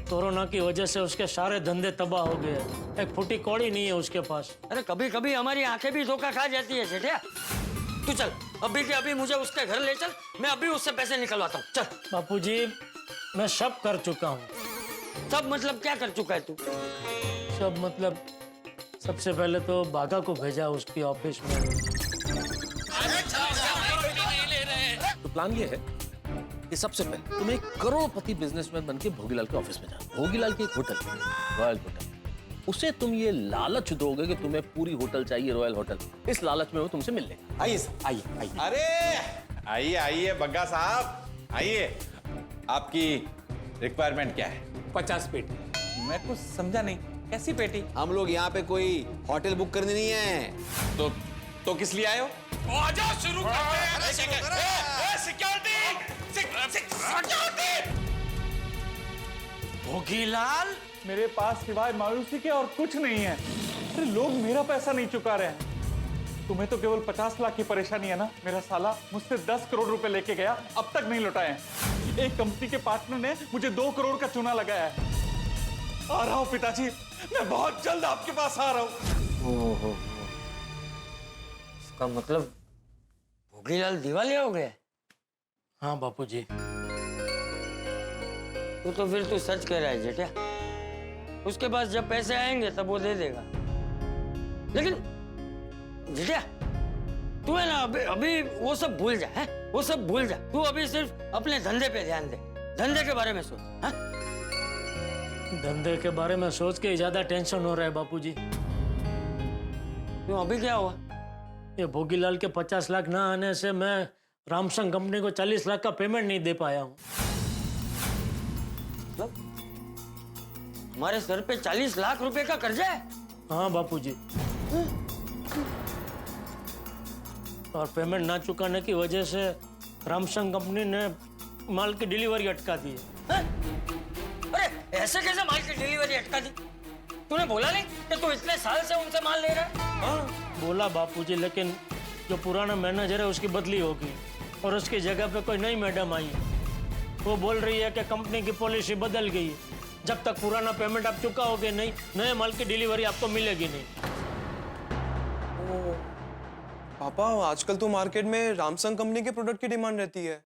कोरोना की वजह से उसके सारे धंधे तबाह हो गए। एक फुटी कौड़ी नहीं है उसके पास। अरे कभी कभी हमारी आंखें भी धोखा खा जाती है जेठिया। तू चल अभी के अभी मुझे उसके घर ले चल, मैं अभी उससे पैसे निकलवाता हूँ। चल। बापूजी, मैं सब कर चुका हूँ। सब मतलब क्या कर चुका है तू? सब मतलब सबसे पहले तो बाघा को भेजा उसकी ऑफिस में। तो प्लान ये है कि सबसे पहले तुम एक करोड़पति बिजनेसमैन बनके भोगीलाल के ऑफिस में जाओ। भोगीलाल की एक होटल, रॉयल होटल, उसे तुम ये लालच दोगे कि तुम्हें पूरी होटल चाहिए, रॉयल होटल। इस लालच में वो तुमसे मिल लेगा। आइए सर, आइए आइए। अरे आइए आइए बग्गा साहब, आइए। आपकी रिक्वायरमेंट क्या है? 50 पेटी। मैं कुछ समझा नहीं, कैसी पेटी? हम लोग यहाँ पे कोई होटल बुक करनी नहीं है। तो किस लिए आए हो? आजा शुरू करते हैं। सिक्योरिटी! भोगीलाल, मेरे पास सिवाय मायूसी के और कुछ नहीं है। अरे लोग मेरा पैसा नहीं चुका रहे हैं। तुम्हें तो केवल 50 लाख की परेशानी है ना। मेरा साला मुझसे 10 करोड़ रुपए लेके गया, अब तक नहीं लौटाए हैं। एक कंपनी के पार्टनर ने मुझे 2 करोड़ का चूना लगाया है। आ रहा हूं पिताजी, मैं बहुत जल्द आपके पास आ रहा हूं। ओहो, इसका मतलब भोगीलाल दिवालिया हो गया। हाँ बापूजी। तो फिर तू सच कह रहा है जेठा। उसके पास जब पैसे आएंगे तब वो दे देगा। लेकिन जेठा, तू है ना अभी वो सब भूल जा, है? वो सब भूल जा। तू अभी सिर्फ अपने धंधे पे ध्यान दे। धंधे के बारे में सोच। हाँ? धंधे के बारे में सोच के ज्यादा टेंशन हो रहा है बापूजी। क्यों, अभी क्या हुआ? ये भोगीलाल के 50 लाख ना आने से मैं रामसंग कंपनी को 40 लाख का पेमेंट नहीं दे पाया हूँ। मतलब हमारे सर पे 40 लाख रुपए का कर्जा है? हाँ बापूजी। और पेमेंट ना चुकाने की वजह से रामसंग कंपनी ने माल की डिलीवरी अटका दी है। अरे ऐसे कैसे माल की डिलीवरी अटका दी? तूने बोला नहीं कि तू इतने साल से उनसे माल ले रहा है? हाँ बोला बापूजी, लेकिन जो पुराना मैनेजर है उसकी बदली होगी और उसकी जगह पे कोई नई मैडम आई है। वो बोल रही है कि कंपनी की पॉलिसी बदल गई है, जब तक पुराना पेमेंट आप चुकाओगे नहीं, नए माल की डिलीवरी आपको मिलेगी नहीं। पापा आजकल तो मार्केट में रामसंग कंपनी के प्रोडक्ट की डिमांड रहती है।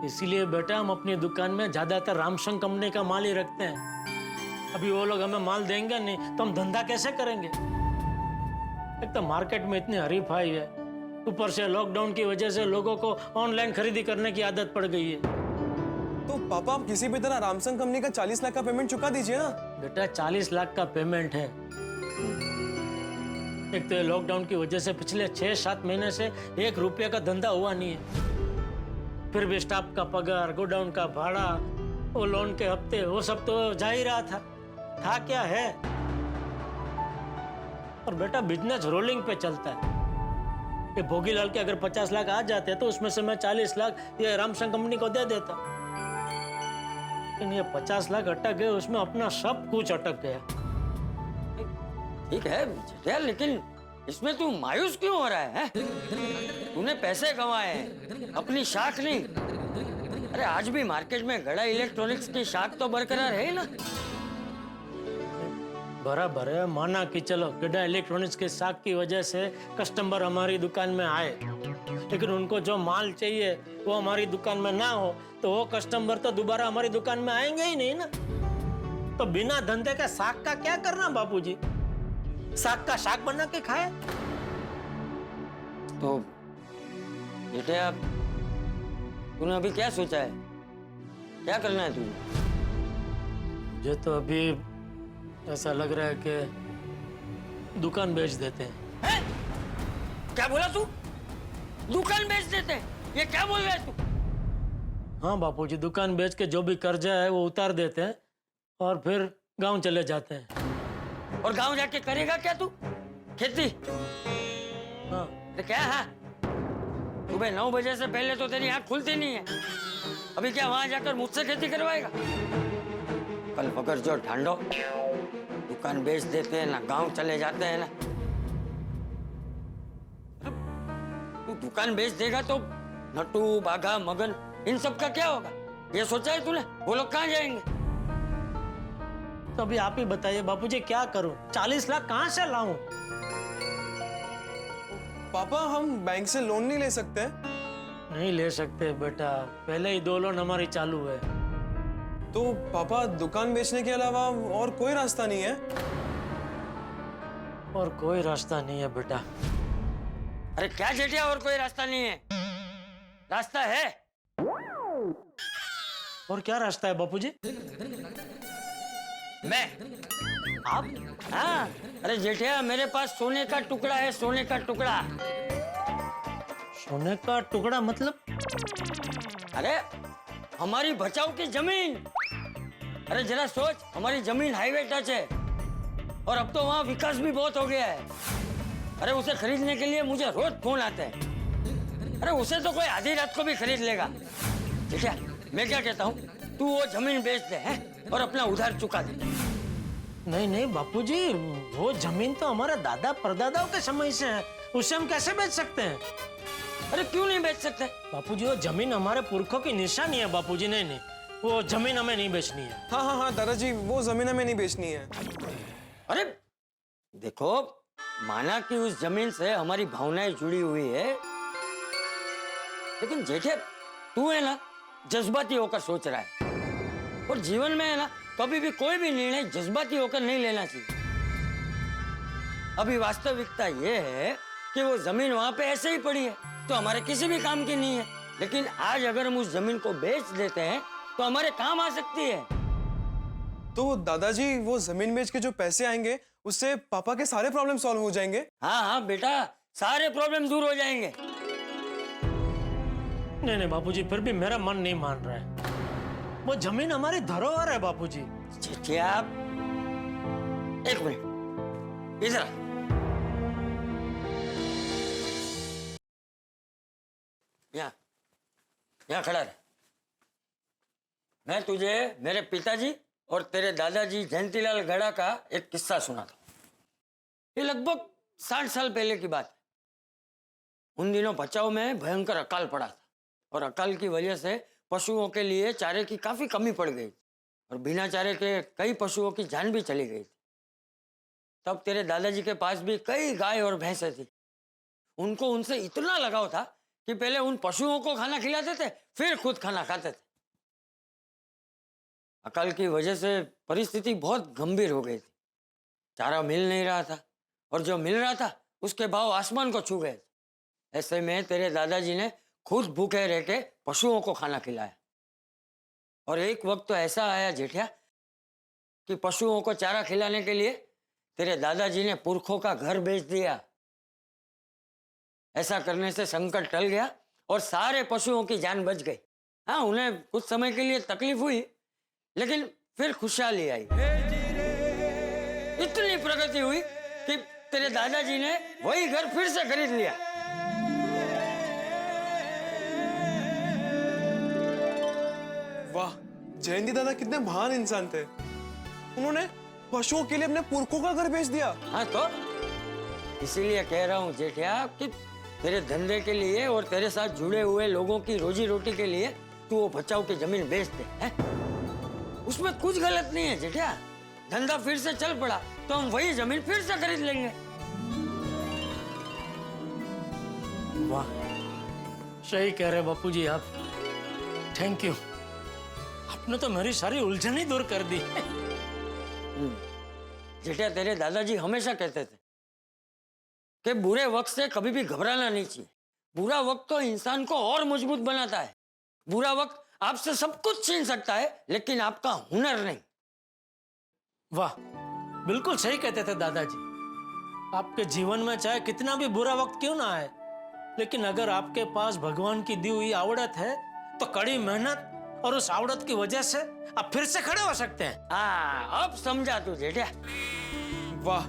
इसीलिए बेटा हम अपनी दुकान में ज्यादातर रामसंग कंपनी का माल ही रखते हैं। अभी वो लोग हमें माल देंगे नहीं तो हम धंधा कैसे करेंगे? एक तो मार्केट में इतनी हरीफाई है, ऊपर से लॉकडाउन की वजह से लोगों को ऑनलाइन खरीदी करने की आदत पड़ गई है। तो पापा आप किसी भी तरह रामसंग कंपनी का 40 लाख का पेमेंट चुका दीजिए ना। बेटा 40 लाख का पेमेंट है। एक तो लॉकडाउन की वजह से पिछले 6-7 महीने से 1 रुपये का धंधा हुआ नहीं है। फिर भी स्टाफ का पगार, गोडाउन का भाड़ा, वो लोन के हफ्ते, वो सब तो जा ही रहा था क्या है। और बेटा बिजनेस रोलिंग पे चलता है। ये भोगीलाल के अगर 50 लाख आ जाते तो उसमें से मैं 40 लाख ये रामसंग कंपनी को दे देता। लेकिन ये 50 लाख अटक गए, उसमें अपना सब कुछ अटक गया। ठीक है जेठा, लेकिन इसमें तू मायूस क्यों हो रहा है? तूने पैसे कमाए हैं, अपनी शाख नहीं। अरे आज भी मार्केट में गड़ा इलेक्ट्रॉनिक्स की शाख तो बरकरार है ना। बराबर है, माना कि चलो गड़ा इलेक्ट्रॉनिक्स के शाख की वजह से कस्टमर हमारी दुकान में आए, लेकिन उनको जो माल चाहिए वो हमारी दुकान में ना हो तो वो कस्टमर तो दोबारा हमारी दुकान में आएंगे ही नहीं ना। तो बिना धंधे का शाख का क्या करना बापूजी? शाख का शाख बना के खाए। तो बेटे तूने अभी क्या सोचा है? क्या करना है तुझे? मुझे तो अभी ऐसा लग रहा है कि दुकान बेच देते हैं। क्या बोला तू? दुकान बेच देते हैं? ये क्या बोल रहा है तू? हाँ बापूजी, दुकान बेच के जो भी कर्जा है वो उतार देते हैं और फिर गांव चले जाते हैं। और गांव जाके करेगा क्या तू? खेती? हाँ। तो क्या है? सुबह 9 बजे से पहले तो तेरी आंख खुलती नहीं है। अभी क्या वहां जाकर मुझसे खेती करवाएगा? कल पकड़ जो ढांडो, दुकान बेच देते हैं ना, गांव चले जाते हैं ना। तू दुकान बेच देगा तो नट्टू, बाघा, मगन, इन सब का क्या होगा? ये सोचा है तूने? वो लोग कहाँ जाएंगे? तो अभी आप ही बताइए बापूजी, क्या करूं? 40 लाख कहां से लाऊं? पापा हम बैंक से लोन नहीं ले सकते? नहीं ले सकते बेटा, पहले ही 2 लोन हमारी चालू है। तो पापा दुकान बेचने के अलावा और कोई रास्ता नहीं है? और कोई रास्ता नहीं है बेटा। अरे क्या जेठिया और कोई रास्ता नहीं है? रास्ता है। और क्या रास्ता है बापूजी? मैं? आप? हाँ, अरे जेठिया मेरे पास सोने का टुकड़ा है, सोने का टुकड़ा। सोने का टुकड़ा मतलब? अरे हमारी बचाव की जमीन। अरे जरा सोच, हमारी जमीन हाईवे टच है और अब तो वहाँ विकास भी बहुत हो गया है। अरे उसे खरीदने के लिए मुझे रोज फोन आते हैं। अरे उसे तो कोई आधी रात को भी खरीद लेगा। ठीक है, मैं क्या कहता हूँ, तू वो जमीन बेच दे, हैं? और अपना उधार चुका दे। नहीं नहीं बापूजी, वो जमीन तो हमारे दादा परदादाओं के समय से है, उसे हम कैसे बेच सकते हैं? अरे क्यों नहीं बेच सकते? बापूजी वो जमीन हमारे पुरखों की निशानी है बापूजी। नहीं नहीं, वो जमीन हमें नहीं बेचनी है। हाँ हाँ हाँ दादाजी, वो जमीन हमें नहीं बेचनी है। अरे देखो, माना कि उस जमीन से हमारी भावनाएं जुड़ी हुई है, लेकिन जेठे तू है ना जज्बाती होकर सोच रहा है, और जीवन में है ना कभी भी कोई भी निर्णय जज्बाती होकर नहीं लेना चाहिए। अभी वास्तविकता ये है कि वो जमीन वहां पे ऐसे ही पड़ी है, तो हमारे किसी भी काम की नहीं है, लेकिन आज अगर हम उस जमीन को बेच देते हैं तो हमारे काम आ सकती है। तो दादाजी वो जमीन बेच के जो पैसे आएंगे उससे पापा के सारे प्रॉब्लम सॉल्व हो जाएंगे। हाँ हाँ बेटा, सारे प्रॉब्लम दूर हो जाएंगे। नहीं नहीं बापूजी, फिर भी मेरा मन नहीं मान रहा है। वो जमीन हमारी धरोहर है बापूजी। आप एक मिनट इधर आ। यहाँ खड़ा रहे। मैं तुझे मेरे पिताजी और तेरे दादाजी जयंतीलाल गड़ा का एक किस्सा सुनाता हूँ। ये लगभग 60 साल पहले की बात है। उन दिनों बचाव में भयंकर अकाल पड़ा था, और अकाल की वजह से पशुओं के लिए चारे की काफी कमी पड़ गई, और बिना चारे के कई पशुओं की जान भी चली गई थी। तब तेरे दादाजी के पास भी कई गाय और भैंसें थी। उनको उनसे इतना लगाव था कि पहले उन पशुओं को खाना खिलाते थे, फिर खुद खाना खाते थे। अकाल की वजह से परिस्थिति बहुत गंभीर हो गई थी। चारा मिल नहीं रहा था, और जो मिल रहा था उसके भाव आसमान को छू गए। ऐसे में तेरे दादाजी ने खुद भूखे रह के पशुओं को खाना खिलाया। और एक वक्त तो ऐसा आया जेठिया कि पशुओं को चारा खिलाने के लिए तेरे दादाजी ने पुरखों का घर बेच दिया। ऐसा करने से संकट टल गया और सारे पशुओं की जान बच गई। हाँ, उन्हें कुछ समय के लिए तकलीफ हुई, लेकिन फिर खुशहाली आई। इतनी प्रगति हुई कि तेरे दादाजी ने वही घर फिर से खरीद लिया। वाह, जयंती दादा कितने महान इंसान थे। उन्होंने पशुओं के लिए अपने पुरखों का घर बेच दिया। हाँ, तो इसीलिए कह रहा हूँ जेठिया कि तेरे धंधे के लिए और तेरे साथ जुड़े हुए लोगों की रोजी रोटी के लिए तू वो बचाव की जमीन बेच दे। है? उसमें कुछ गलत नहीं है जेठिया। धंधा फिर से चल पड़ा तो हम वही जमीन फिर से खरीद लेंगे। वाह, सही कह रहे बापूजी आप। थैंक यू, आपने तो मेरी सारी उलझन ही दूर कर दी। जेठिया, तेरे दादाजी हमेशा कहते थे कि बुरे वक्त से कभी भी घबराना नहीं चाहिए। बुरा वक्त तो इंसान को और मजबूत बनाता है। बुरा वक्त आपसे सब कुछ छीन सकता है, लेकिन आपका हुनर नहीं। वाह, बिल्कुल सही कहते थे दादाजी। आपके जीवन में चाहे कितना भी बुरा वक्त क्यों ना आए, लेकिन अगर आपके पास भगवान की दी हुई आवड़त है तो कड़ी मेहनत और उस आवड़त की वजह से आप फिर से खड़े हो सकते हैं। हाँ, अब समझा तू जेठिया। वाह,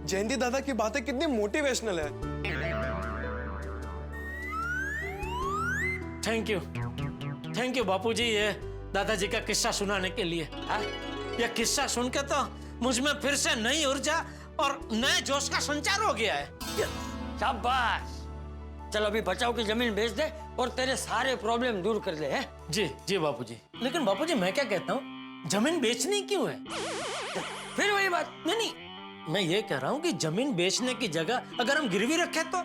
जयंती दादा की बातें कितनी मोटिवेशनल है। थैंक यू बापूजी, ये दादाजी का किस्सा सुनाने के लिए। यह किस्सा सुन के तो मुझ में फिर से नई ऊर्जा और नए जोश का संचार हो गया है। शाबाश। चल अभी बचाव की जमीन बेच दे और तेरे सारे प्रॉब्लम दूर कर दे। है? जी जी बापूजी। लेकिन बापूजी मैं क्या कहता हूँ, जमीन बेचनी क्यों है? फिर वही बात। नहीं, मैं ये कह रहा हूँ कि जमीन बेचने की जगह अगर हम गिरवी रखें तो।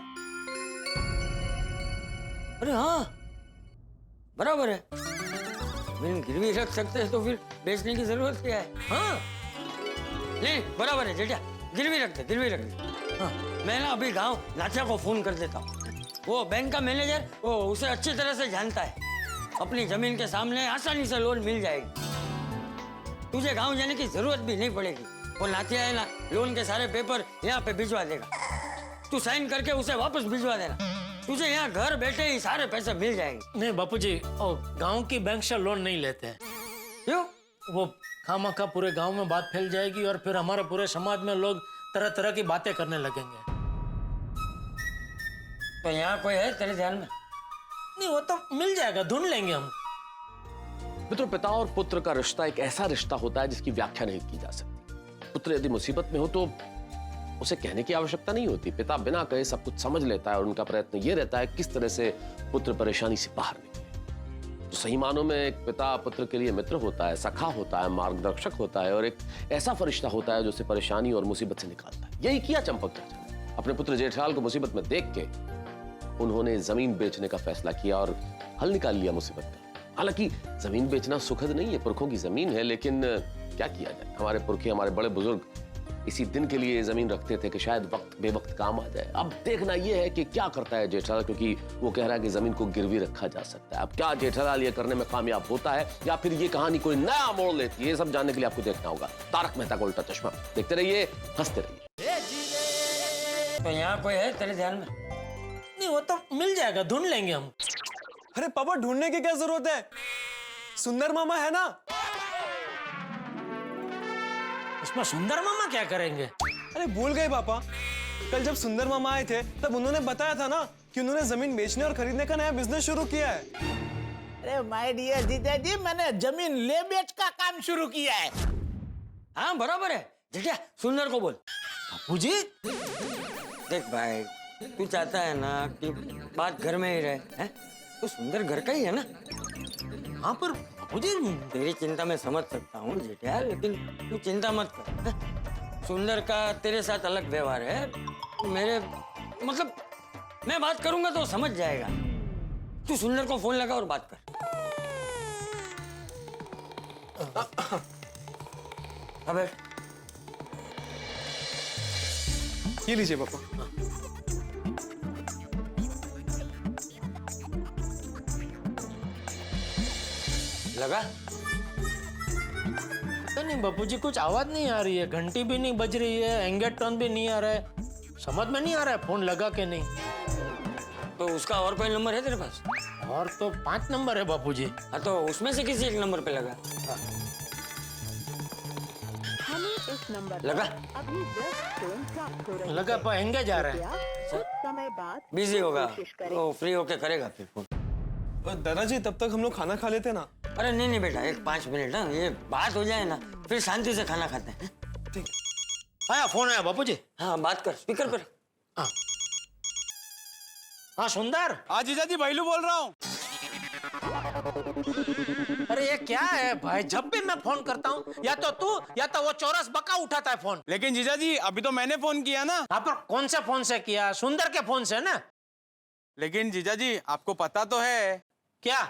अरे हाँ, बराबर है। जमीन गिरवी रख सकते हैं तो फिर बेचने की जरूरत क्या है? हाँ नहीं, बराबर है जेठिया, गिरवी रख दे, गिरवी रख दे। हाँ, मैं ना अभी गांव नाचा को फोन कर देता हूँ। वो बैंक का मैनेजर, वो उसे अच्छी तरह से जानता है। अपनी जमीन के सामने आसानी से लोन मिल जाएगी। तुझे गांव जाने की जरूरत भी नहीं पड़ेगी। वो नाथिया है ना, लोन के सारे पेपर यहाँ पे भिजवा देगा। तू साइन करके उसे वापस भिजवा देना। तुझे यहाँ घर बैठे ही सारे पैसे मिल जाएंगे। नहीं बापूजी, गांव की बैंक से लोन नहीं लेते हैं। क्यों? वो खामखा पूरे गांव में बात फैल जाएगी और फिर हमारे पूरे समाज में लोग तरह तरह की बातें करने लगेंगे। तो यहाँ कोई है तेरे ध्यान में? नहीं, वो तो मिल जाएगा, ढूंढ लेंगे हम। मित्रों, पिता और पुत्र का रिश्ता एक ऐसा रिश्ता होता है जिसकी व्याख्या नहीं की जा सकती। पुत्र यदि मुसीबत में हो तो उसे कहने की आवश्यकता नहीं होती। पिता बिना कहे सब कुछ समझ लेता है और उनका प्रयत्न यह रहता है किस तरह से पुत्र परेशानी से बाहर निकले। तो सही मानों में एक पिता पुत्र के लिए मित्र होता है, सखा होता है, मार्गदर्शक होता है और एक ऐसा फरिश्ता होता है जो उसे परेशानी और मुसीबत से निकालता है। यही किया चंपक चाचा ने। अपने पुत्र जेठालाल को मुसीबत में देख के उन्होंने जमीन बेचने का फैसला किया और हल निकाल लिया मुसीबत का। हालांकि जमीन बेचना सुखद नहीं है, पुरखों की जमीन है, लेकिन क्या किया जाए, हमारे पुरखे, हमारे बड़े बुजुर्ग इसी दिन के लिए जमीन रखते थे कि शायद वक्त बेवक्त काम आ जाए। अब देखना यह है कि क्या करता है जेठालाल, क्योंकि वो कह रहा है कि जमीन को गिरवी रखा जा सकता है। अब क्या जेठालाल ये करने में कामयाब होता है या फिर ये कहानी कोई नया मोड़ लेती है, ये सब जानने के लिए आपको देखना होगा तारक मेहता का उल्टा चश्मा। देखते रहिए, हंसते रहिए। तो यहाँ कोई है तेरे ध्यान में? नहीं, वो तो मिल जाएगा, ढूंढ लेंगे हम। अरे पापा, ढूंढने की क्या जरूरत है, सुंदर मामा है ना। इसमें सुंदर मामा क्या करेंगे? अरे भूल गए पापा, कल जब सुंदर मामा आए थे तब उन्होंने बताया था ना कि उन्होंने जमीन बेचने और खरीदने का नया बिजनेस शुरू किया है। अरे माय डियर जीजा जी, मैंने जमीन ले बेच का काम शुरू किया है। हाँ बराबर है जेठा, सुंदर को बोल। मुझे देख भाई, तू चाहता है ना कि बात घर में ही रहे, हैं? तो सुंदर घर का ही है ना। हाँ पर मुझे तेरी चिंता मैं समझ सकता हूँ जेठा, लेकिन तू चिंता मत कर, हैं? सुंदर का तेरे साथ अलग व्यवहार है, मेरे मतलब मैं बात करूंगा तो समझ जाएगा। तू सुंदर को फोन लगा और बात कर। अबे ये लीजिए पापा। लगा? पता नहीं बापूजी, कुछ आवाज नहीं आ रही है, घंटी भी नहीं बज रही है, एंगेज टोन भी नहीं आ रहा है, समझ में नहीं आ रहा है फोन लगा के नहीं। तो उसका और कोई नंबर है तेरे पास? और तो 5 नंबर है बापूजी। हाँ तो उसमें से किसी एक नंबर पे लगा। इस नंबर लगा? अभी जस्ट फोन प्राप्त हो रही लगा पर एंगेज आ रहा है। कुछ समय बाद बिजी होगा, तो फ्री होके करेगा फिर फोन। दादाजी, तब तक हम लोग खाना खा लेते ना। अरे नहीं नहीं बेटा, एक 5 मिनट ना, ये बात हो जाए ना फिर शांति से खाना खाते हैं। ठीक। आया फोन आया बापूजी। हाँ बात कर, स्पीकर पर। हाँ हाँ सुंदर। हाँ जीजा जी, भाईलू बोल रहा हूँ। अरे ये क्या है भाई, जब भी मैं फोन करता हूँ या तो तू या तो वो चौरस बका उठाता है फोन। लेकिन जीजा जी, अभी तो मैंने फोन किया ना। हाँ पर कौन से फोन से किया? सुंदर के फोन से ना। लेकिन जीजा जी, आपको पता तो है। क्या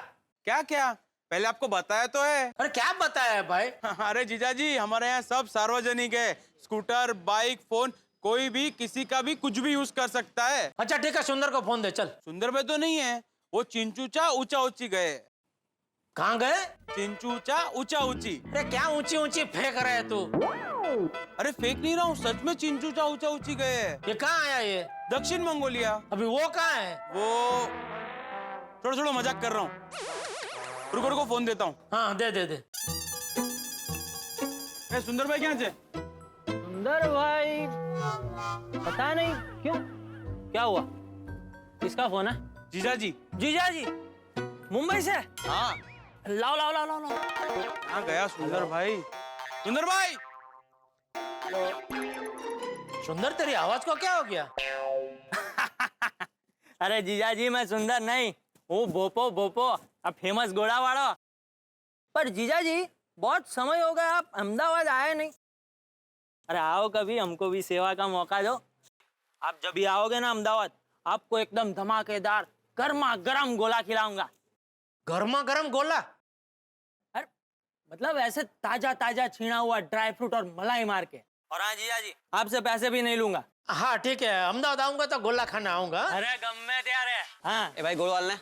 क्या क्या? पहले आपको बताया तो है। अरे क्या बताया है भाई? अरे जीजा जी, हमारे यहाँ सब सार्वजनिक है, स्कूटर, बाइक, फोन, कोई भी किसी का भी कुछ भी यूज कर सकता है। अच्छा ठीक है, सुंदर को फोन दे चल। सुंदर में तो नहीं है, वो चिंचूचा ऊंचा ऊंची गए। कहाँ गए? चिंचूचा ऊंचा ऊंची। अरे क्या ऊंची ऊंची फेंक रहे है तू? अरे फेंक नहीं रहा हूँ, सच में चिंचूचा ऊंचा ऊंची गए। ये कहाँ आया ये? दक्षिण मंगोलिया। अभी वो कहाँ है? वो थोड़ा थोड़ा मजाक कर रहा हूँ, रुको रुको फोन देता हूँ। हाँ दे दे दे। सुंदर भाई क्या है? सुंदर भाई पता नहीं क्यों, क्या हुआ? किसका फोन है? जीजा जी। जीजा जी मुंबई से? हाँ। लाओ लाओ लाओ लाओ लाओ। कहाँ गया सुंदर भाई? सुंदर भाई! सुंदर, तेरी आवाज को क्या हो गया? अरे जीजा जी, मैं सुंदर नहीं वो बोपो बोपो, अब फेमस घोड़ा वाला। पर जीजा जी बहुत समय हो गया, आप अहमदाबाद आए नहीं। अरे आओ कभी, हमको भी सेवा का मौका दो। आप जब भी आओगे ना अहमदाबाद, आपको एकदम धमाकेदार गर्मा गर्म गोला खिलाऊंगा। गर्मा गर्म गोला? अरे मतलब ऐसे ताजा ताजा छीना हुआ ड्राई फ्रूट और मलाई मार के। और हाँ जीजा जी, आपसे पैसे भी नहीं लूंगा। हाँ ठीक है, अहमदाबाद आऊंगा तो गोला खाना आऊंगा। अरे गम में तैयार है। हाँ ए भाई गोल वाले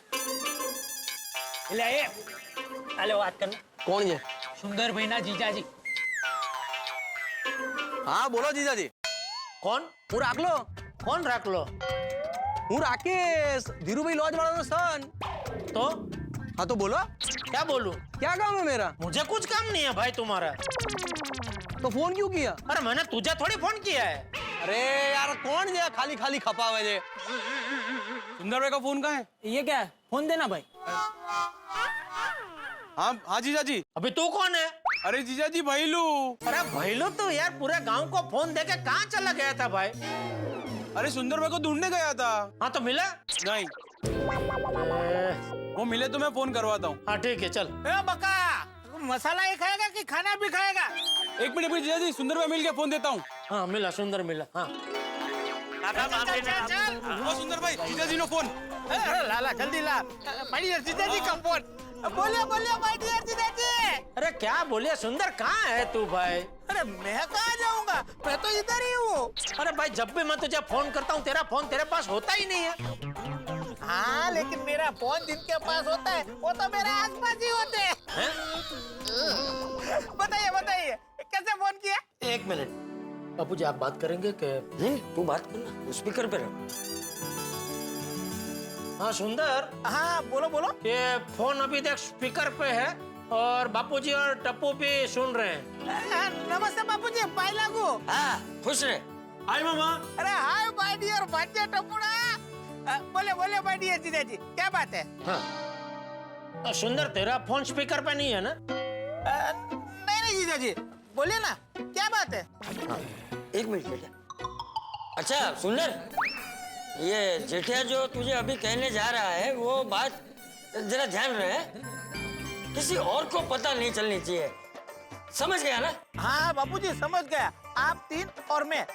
ले आइए। अरे बात करना। कौन ये? सुंदर भाई ना जीजा जी। हाँ बोलो जीजा जी। कौन? वो रख लो। कौन रख लो? वो राकेश, धीरू भाई लॉज वाला सन। तो हाँ तो बोलो। क्या बोलूं? क्या काम है मेरा? मुझे कुछ काम नहीं है भाई तुम्हारा। तो फोन क्यों किया? अरे मैंने तुझे थोड़ी फोन किया है। अरे यार कौन ये खाली खाली खपा हुआ है? सुंदर भाई का फोन कहाँ है? ये क्या है? फोन देना भाई। हाँ हाँ जीजा जी। अभी तू कौन है? अरे जीजा जी भैलू। अरे भैलू तो यार पूरे गांव को फोन देके कहाँ चला गया था भाई? अरे सुंदर भाई को ढूंढने गया था। हाँ तो मिला? नहीं, वो मिले तो मैं फोन करवाता हूँ। हाँ ठीक है चल। ए बका, मसाला ही खाएगा कि खाना भी खाएगा? एक मिनट जीजा जी, सुंदर भाई मिल के फोन देता हूँ। हाँ मिला, सुंदर मिला। हाँ ओ सुंदर भाई, जीजा जी नो फोन। अरे लाला जल्दी ला, माय डियर जीजा जी का फोन। बोलिए बोलिए माय डियर जीजा जी। अरे क्या बोलिए, सुंदर कहाँ है तू भाई? अरे मैं कहाँ जाऊंगा, मैं तो इधर ही हूँ। अरे भाई जब भी मैं तुझे फोन करता हूँ तेरा फोन तेरे पास होता ही नहीं है। हाँ लेकिन मेरा फोन जिनके पास होता है वो तो मेरे आसपास ही होते हैं। बताइए बताइए कैसे फोन किया? एक मिनट बापू जी, आप बात करेंगे कि? नहीं तू बात करना, स्पीकर पे रख। हाँ सुंदर। हाँ बोलो बोलो। ये फोन अभी देख स्पीकर पे है और बापूजी और टप्पू भी सुन रहे हैं। नमस्ते बापूजी, बाय लागू। हाँ खुश रहे। हाय मामा। अरे हाय माय डियर बच्चे टप्पूड़ा। बोले बोले माय डियर जीजा जी, क्या बात है? हाँ सुंदर, तेरा फोन स्पीकर पे नहीं है ना? नहीं नहीं जीजा जी, बोलिए ना क्या बात है? एक मिनट बेटा। अच्छा सुंदर, ये जेठिया जो तुझे अभी कहने जा रहा है वो बात जरा ध्यान रहे, किसी और को पता नहीं चलनी चाहिए, समझ गया ना? हाँ बापूजी समझ गया। आप तीन और मैं,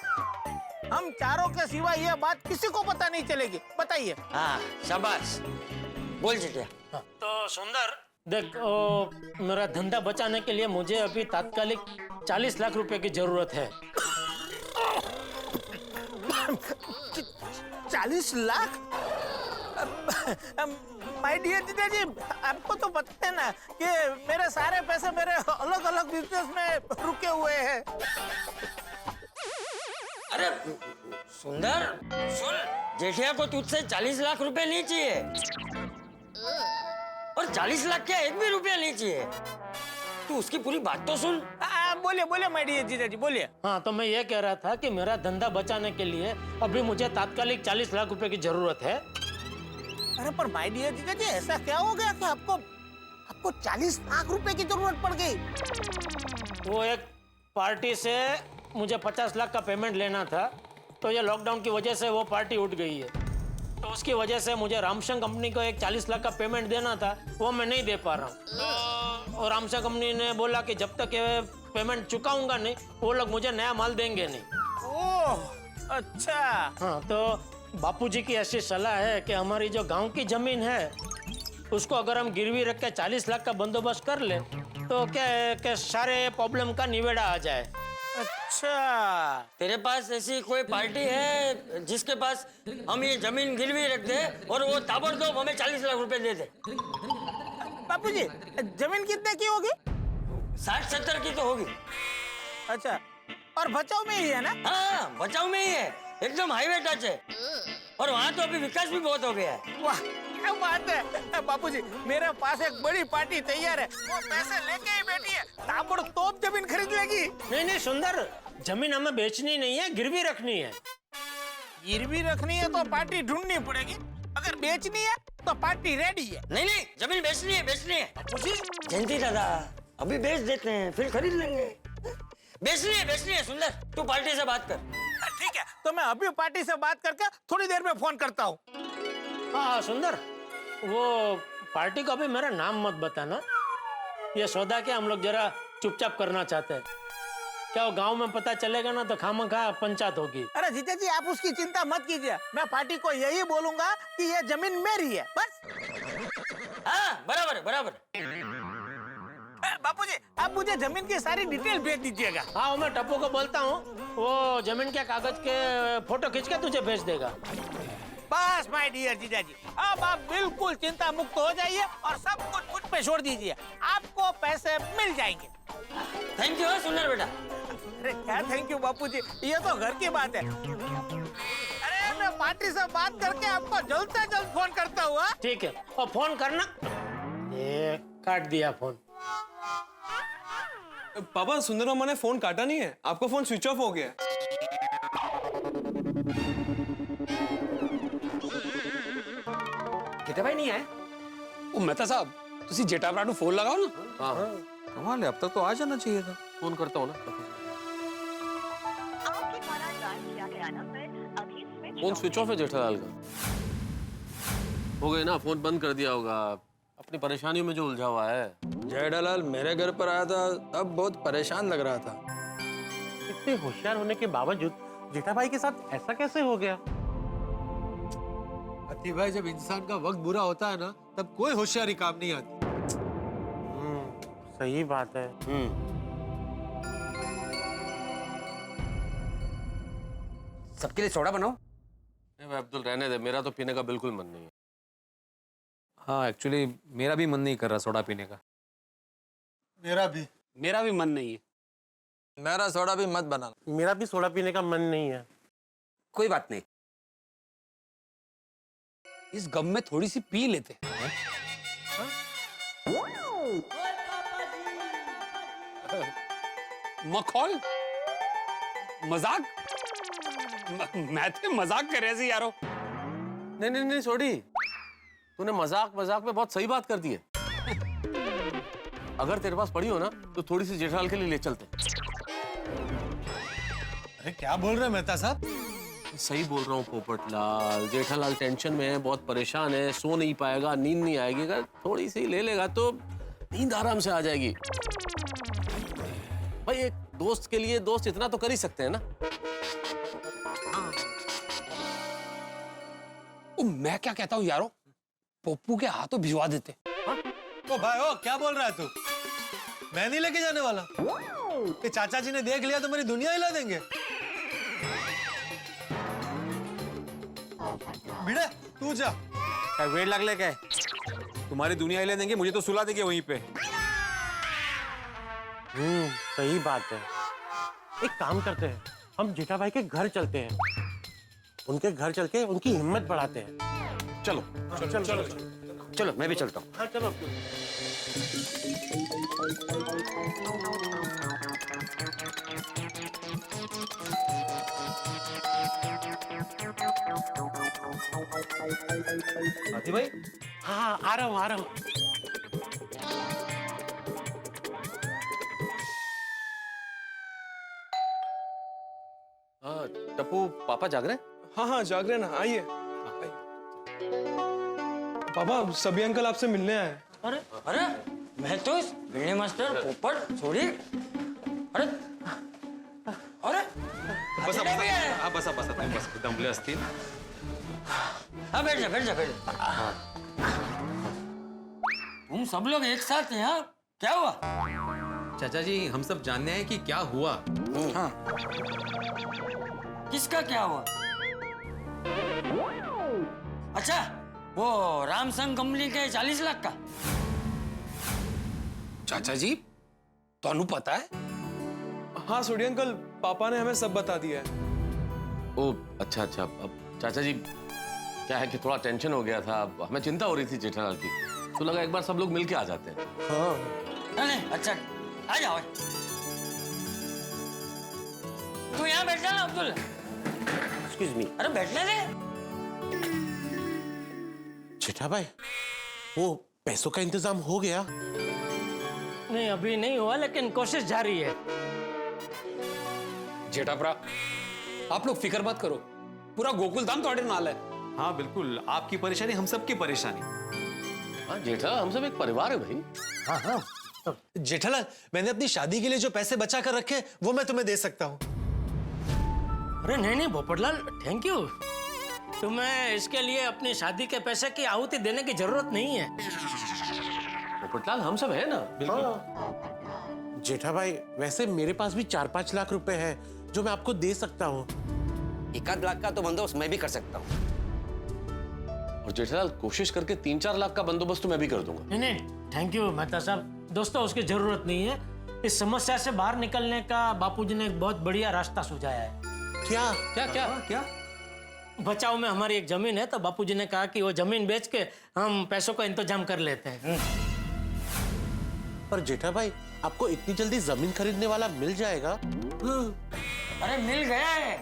हम चारों के सिवा ये बात किसी को पता नहीं चलेगी। बताइए। हाँ शाबाश, बोल जेठिया। तो सुंदर देख, मेरा धंधा बचाने के लिए मुझे अभी तात्कालिक 40 लाख रुपए की जरूरत है। 40 लाख? माय डियर जीजा जी, आपको तो पता है ना कि मेरे सारे पैसे मेरे अलग अलग बिजनेस में रुके हुए हैं। अरे सुंदर सुन, जेठिया को तुझसे 40 लाख रुपए नहीं चाहिए, और 40 लाख क्या 1 भी रुपया नहीं चाहिए। तू उसकी पूरी बात तो सुन। बोलिए बोलिए माय डियर जीजा जी, बोलिए। हाँ तो मैं ये कह रहा था कि मेरा धंधा बचाने के लिए अभी मुझे तात्कालिक 40 लाख रुपए की जरूरत है। अरे पर माय डियर जीजा जी, ऐसा क्या हो गया कि आपको 40 लाख रुपए की जरूरत पड़ गई? वो एक पार्टी से मुझे 50 लाख का पेमेंट लेना था, तो ये लॉकडाउन की वजह से वो पार्टी उठ गई है, तो उसकी वजह से मुझे रामसंग कंपनी को एक 40 लाख का पेमेंट देना था, वो मैं नहीं दे पा रहा हूँ। और रामसंग कंपनी ने बोला कि जब तक ये पेमेंट चुकाऊंगा नहीं वो लोग मुझे नया माल देंगे नहीं। ओह अच्छा। हाँ तो बापूजी की ऐसी सलाह है कि हमारी जो गांव की जमीन है उसको अगर हम गिरवी रख के 40 लाख का बंदोबस्त कर ले तो क्या है कि सारे प्रॉब्लम का निवेड़ा आ जाए। अच्छा, तेरे पास ऐसी कोई पार्टी है जिसके पास हम ये जमीन गिरवी रख दे और वो ताबड़तोड़ हमें 40 लाख रुपए दे दे? बापूजी जमीन कितने की होगी? 60-70 की तो होगी। अच्छा, और बचाव में ही है ना? हाँ बचाव में ही है, एकदम हाईवे टच है, और वहाँ तो अभी विकास भी बहुत हो गया है। वाह क्या बात है बापूजी, मेरे पास एक बड़ी पार्टी तैयार है, वो पैसे लेके ही बैठी है, ताबड़तोड़ जमीन खरीद लेगी। नहीं नहीं सुंदर, जमीन हमें बेचनी नहीं है, गिरवी रखनी है। गिरवी रखनी है तो पार्टी ढूंढनी पड़ेगी, अगर बेचनी है तो पार्टी रेडी है। नहीं नहीं, जमीन बेचनी है, बेचनी है। बापूजी जयंती दादा अभी बेच देते हैं फिर खरीद लेंगे। बेचनी है सुंदर, तू पार्टी से बात कर। ठीक है, तो मैं अभी पार्टी से बात करके थोड़ी देर में फोन करता हूँ। हाँ सुंदर, वो पार्टी को अभी मेरा नाम मत बताना, ये सौदा क्या हम लोग जरा चुपचाप करना चाहते हैं, क्या वो गांव में पता चलेगा ना तो खामखा पंचायत होगी। अरे जीजा जी आप उसकी चिंता मत कीजिए, मैं पार्टी को यही बोलूंगा कि ये जमीन मेरी है बस। हाँ बराबर बराबर। बापूजी आप मुझे जमीन की सारी डिटेल भेज दीजिएगा। हाँ मैं टप्पू को बोलता हूँ, वो जमीन के कागज के फोटो खींच के तुझे भेज देगा। बस माय डियर जीजा जी, अब आप बिल्कुल चिंता मुक्त हो जाइए और सब कुछ मुझ पे छोड़ दीजिए, आपको पैसे मिल जाएंगे। थैंक यू सुंदर बेटा। अरे क्या थैंक यू बापूजी, ये तो घर की बात है। अरे मैं पार्टी से बात करके आपको जल्द से जल्द फोन करता हूँ। ठीक है, और फोन करना। ये काट दिया फोन। पापा सुंदर मामा ने फोन काटा नहीं है, आपका फोन स्विच ऑफ हो गया है। कितने भाई नहीं आए? मेहता साहब तुसी जेठा भरा फोन लगाओ ना। हाँ कमाल है, अब तक तो आ जाना चाहिए था। फोन करता हूँ ना। फोन स्विच ऑफ है जेठालाल का। हो गए ना, फोन बंद कर दिया होगा, अपनी परेशानियों में जो उलझा हुआ है। जेठालाल मेरे घर पर आया था तब बहुत परेशान लग रहा था। इतने होशियार होने के बावजूद जेठा भाई के साथ ऐसा कैसे हो गया? अति भाई, जब इंसान का वक्त बुरा होता है ना, तब कोई होशियारी काम नहीं आती। सही बात है। सबके लिए सोडा बनाओ। नहीं भाई अब्दुल, रहने दे, मेरा तो पीने का बिल्कुल मन नहीं है। हाँ एक्चुअली मेरा भी मन नहीं कर रहा सोडा पीने का। मेरा भी मन नहीं है। मेरा सोडा भी मत बनाना। मेरा भी सोडा पीने का मन नहीं है। कोई बात नहीं, इस गम में थोड़ी सी पी लेते हैं। मखौल मजाक मैं थे मजाक कर रहे थे यारो। नहीं नहीं नहीं छोड़ी, तूने मजाक मजाक में बहुत सही बात कर दी है। अगर तेरे पास पड़ी हो ना तो थोड़ी सी जेठालाल के लिए ले चलते। अरे क्या बोल रहे हैं मेहता साहब? सही बोल रहा हूँ पोपटलाल, जेठालाल टेंशन में है, बहुत परेशान है, सो नहीं पाएगा, नींद नहीं आएगी। अगर थोड़ी सी ले लेगा तो नींद आराम से आ जाएगी। भाई एक दोस्त के लिए दोस्त इतना तो कर ही सकते हैं ना। मैं क्या कहता हूँ यारो, पप्पू के हाथों भिजवा देते। ओ भाई, ओ क्या बोल रहा है तू? मैं नहीं लेके जाने वाला। कि चाचा जी ने देख लिया तो मेरी दुनिया हिला देंगे। भिड़े तू जा। वेट लग ले क्या? तुम्हारी दुनिया हिला देंगे, मुझे तो सुला देंगे वहीं पे। सही बात है। एक काम करते हैं, हम जेठा भाई के घर चलते हैं, उनके घर चल के उनकी हिम्मत बढ़ाते हैं। चलो चलो चलो चलो, चलो मैं भी चलता हूँ। हाँ चलो। हाथी भाई, हाँ आ रहा हूँ आ रहा हूँ। हाँ टप्पू, पापा जाग रहे? हाँ हाँ जाग रहे ना, आइए। पापा सभी अंकल आपसे मिलने आए। अरे अरे मैं तो इस भिड़े मास्टर पोपट छोड़ी। अरे अरे बसा बसा बसा बसा, बस दमले असतील। हाँ बैठ जा बैठ जा बैठ जा। तुम सब लोग एक साथ हैं? हाँ क्या हुआ? चाचा जी हम सब जानने हैं कि क्या हुआ। हाँ किसका क्या हुआ? अच्छा वो रामसंग कंपनी के 40 लाख का। चाचा जी तो पता है? हाँ सोडी अंकल, पापा ने हमें सब बता दिया है। ओ अच्छा अच्छा। अब चाचा जी क्या है कि थोड़ा टेंशन हो गया था, हमें चिंता हो रही थी जेठालाल की, तो लगा एक बार सब लोग मिलके आ जाते हैं। हाँ नहीं अच्छा आ जाओ। तू यहाँ बैठना ना अब्दुल। Excuse me. अरे बैठने दे। जेठा भाई, वो पैसों का इंतजाम हो गया? नहीं अभी नहीं हुआ, लेकिन कोशिश जारी है। जेठाभरा आप लोग फिक्र मत करो, पूरा गोकुल धाम तुम्हारे नाल है। हाँ बिल्कुल, आपकी परेशानी हम सबकी परेशानी। हाँ जेठालाल, हम सब एक परिवार है भाई। हाँ हाँ। जेठालाल, मैंने अपनी शादी के लिए जो पैसे बचा कर रखे वो मैं तुम्हें दे सकता हूँ। अरे नहीं नहीं पोपटलाल, थैंक यू। तुम्हें इसके लिए अपनी शादी के पैसे की आहुति देने की जरूरत नहीं है। पोपटलाल हम सब है ना। बिल्कुल। जेठा भाई, वैसे मेरे पास भी 4-5 लाख रुपए है जो मैं आपको दे सकता हूँ। 1 लाख का तो बंदोबस्त मैं भी कर सकता हूँ। और जेठालाल कोशिश करके 3-4 लाख का बंदोबस्त तो मैं भी कर दूंगा। नहीं नहीं थैंक यू मेहता साहब। दोस्तों उसकी जरूरत नहीं है। इस समस्या से बाहर निकलने का बापूजी ने एक बहुत बढ़िया रास्ता सुझाया है। क्या क्या क्या क्या? बचाव में हमारी एक जमीन है, तो बापूजी ने कहा कि वो जमीन बेच के हम पैसों का इंतजाम कर लेते हैं। पर जेठा भाई, आपको इतनी जल्दी जमीन खरीदने वाला मिल जाएगा? अरे मिल गया है।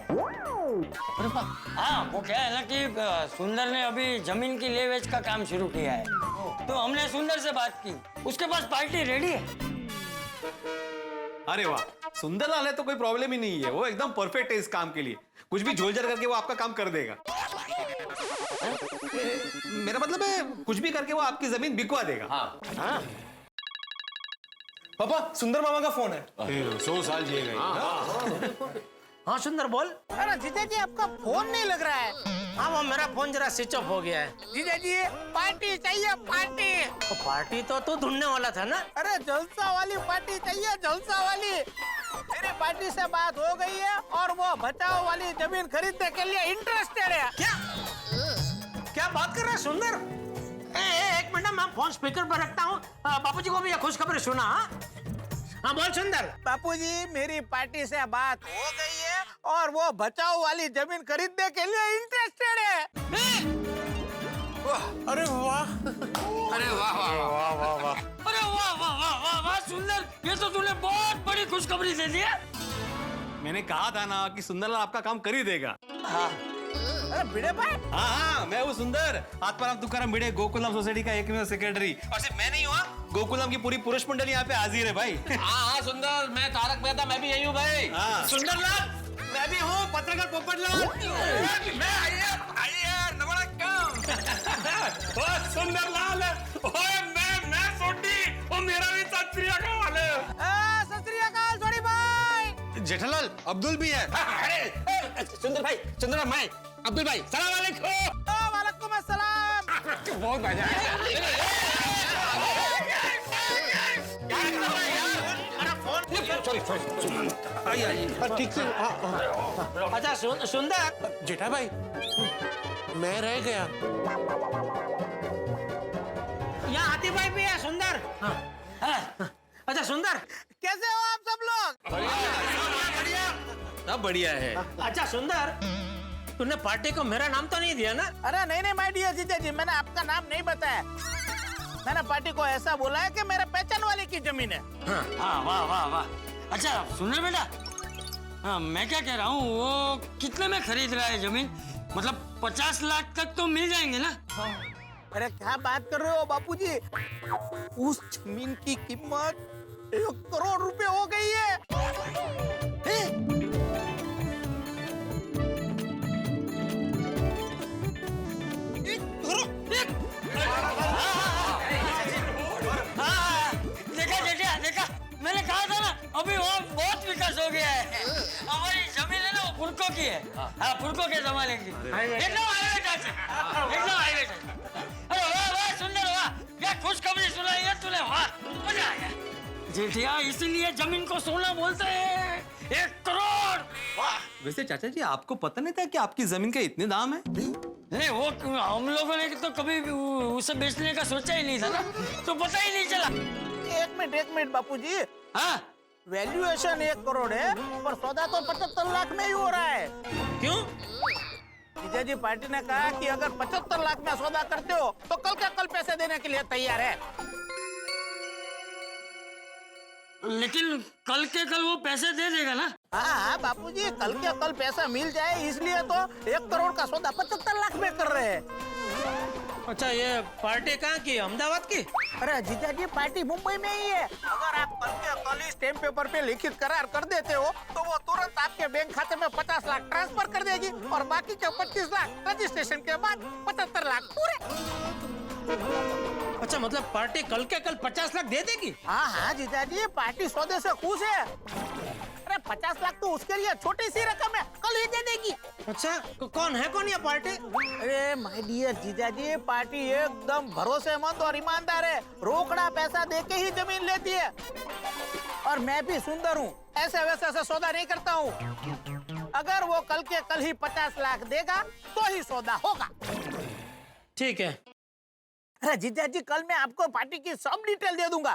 अरे वाह। हाँ, वो क्या है ना कि सुंदर ने अभी जमीन की ले वेच का काम शुरू किया है, तो हमने सुंदर से बात की, उसके पास पार्टी रेडी है। अरे वाह, सुंदरलाल है तो कोई प्रॉब्लम ही नहीं है, वो एकदम परफेक्ट है इस काम के लिए। कुछ भी झोलझाल करके वो आपका काम कर देगा। मेरा मतलब है कुछ भी करके वो आपकी जमीन बिकवा देगा। हाँ। पापा, सुंदर मामा का फोन है। 100 साल जिएगा। हाँ सुंदर बोल। अरे जीजा जी आपका फोन नहीं लग रहा है। हाँ वो मेरा फोन जरा स्विच ऑफ हो गया है। जीजा जी पार्टी चाहिए, पार्टी। तो पार्टी तो तू ढूंढने वाला था ना। अरे जलसा वाली पार्टी चाहिए, जलसा वाली। मेरी पार्टी से बात हो गई है और वो बचाओ वाली जमीन खरीदने के लिए इंटरेस्टेड है। क्या बात कर रहा है सुंदर? एक मिनट, मैं फोन स्पीकर पर रखता हूँ। बापूजी को भी ये खुशखबरी सुना। हाँ बोल सुंदर। बापूजी मेरी पार्टी से बात हो गई है और वो बचाओ वाली जमीन खरीदने के लिए इंटरेस्टेड है। अरे वाह, अरे वाह वाह वाह वाह वाह, अरे वाह वाह वाह वाह वाह सुंदर, ये तो तूने बहुत बड़ी खुशखबरी दे दी है। मैंने कहा था ना कि सुंदरलाल आपका काम कर ही देगा। हाँ। अरे भिड़े भाई। हाँ, मैं हूँ सुंदर, आत्माराम तुकाराम भिड़े, गोकुलम सोसाइटी का एकमेव सेक्रेटरी। और सिर्फ मैं नहीं हुआ, गोकुलम की पूरी पुरुष मंडली यहाँ पे हाजिर है भाई। हाँ सुंदर, मैं तारक मेहता, मैं भी यही हूँ भाई। हाँ। सुंदरलाल, मैं भी हूँ पत्रकार पोपटलाल। मैं आइए नमस्कार। सुंदरलाल, ओए मैं सोटी, ओ मेरा भी सत श्री अकाल है। सत श्री अकाल छोड़ी भाई। जेठालाल, अब्दुल भी है। अरे सुंदर भाई, सुंदर भाई, अब्दुल भाई, सलाम अलैकुम। वालेकुम अस्सलाम। बहुत मजा आया। ठीक से। अच्छा सुंदर। जेठा भाई, मैं रह गया। यहाँ हाथी भाई भी है सुंदर। हाँ। अच्छा सुंदर, कैसे हो आप सब लोग? सब बढ़िया है। अच्छा सुंदर, तूने पार्टी को मेरा नाम तो नहीं दिया ना? अरे नहीं माय डियर जीजा जी, मैंने आपका नाम नहीं बताया। मैंने पार्टी को ऐसा बोला है कि मेरे पहचान वाले की जमीन है। हाँ वाह वाह वाह। अच्छा सुन बेटा, हाँ मैं क्या कह रहा हूँ, वो कितने में खरीद रहा है जमीन? मतलब 50 लाख तक तो मिल जाएंगे ना? अरे क्या बात कर रहे हो बापूजी, उस जमीन की कीमत 1 करोड़ रुपए हो गई है। देखा देखा देखा, मैंने कहा था ना, अभी वो बहुत विकास हो गया है। हमारी जमीन है ना, वो फुरको की है। हाँ फुरको के जमाने की। एकदम हाईवे टच, एकदम हाईवे टच। अरे वाह वाह सुंदर, वाह क्या खुशखबरी सुनाई है तूने, वाह मजा आ गया। जेठिया, इसीलिए जमीन को सोना बोलते हैं। 1 करोड़। वाह। वैसे चाचा जी, आपको पता नहीं था कि आपकी जमीन के इतने दाम है? नहीं, वो हम लोगों ने तो कभी उसे बेचने का सोचा ही नहीं था ना, तो पता ही नहीं चला। एक मिनट बापूजी। हाँ, वैल्यूएशन 1 करोड़ है, पर सौदा तो 75 लाख में ही हो रहा है। क्यों? जीजा जी पार्टी ने कहा कि अगर 75 लाख में सौदा करते हो तो कल के कल पैसे देने के लिए तैयार है। लेकिन कल के कल वो पैसे दे देगा ना? हाँ बापूजी, कल के कल पैसा मिल जाए इसलिए तो 1 करोड़ का सौदा 75 लाख में कर रहे हैं। अच्छा ये पार्टी कहाँ की, अहमदाबाद की? अरे जीजा जी पार्टी मुंबई में ही है। अगर आप कल के कल ही स्टैम्प पेपर पे लिखित करार कर देते हो तो वो तुरंत आपके बैंक खाते में 50 लाख ट्रांसफर कर देगी और बाकी के 25 लाख रजिस्ट्रेशन के बाद 75 लाख पूरे। अच्छा मतलब पार्टी कल के कल 50 लाख दे देगी? हाँ जीजा जी, पार्टी सौदे से खुश है। अरे 50 लाख तो उसके लिए छोटी सी रकम है, कल ही दे देगी। अच्छा कौन है कौन ये पार्टी? अरे माय डियर जीजा जी, पार्टी एकदम भरोसेमंद और ईमानदार है, रोकड़ा पैसा दे के ही जमीन लेती है। और मैं भी सुंदर हूँ, ऐसे वैसे से सौदा नहीं करता हूँ। अगर वो कल के कल ही 50 लाख देगा तो ही सौदा होगा। ठीक है। अरे जीजा जी, कल मैं आपको पार्टी की सब डिटेल दे दूंगा।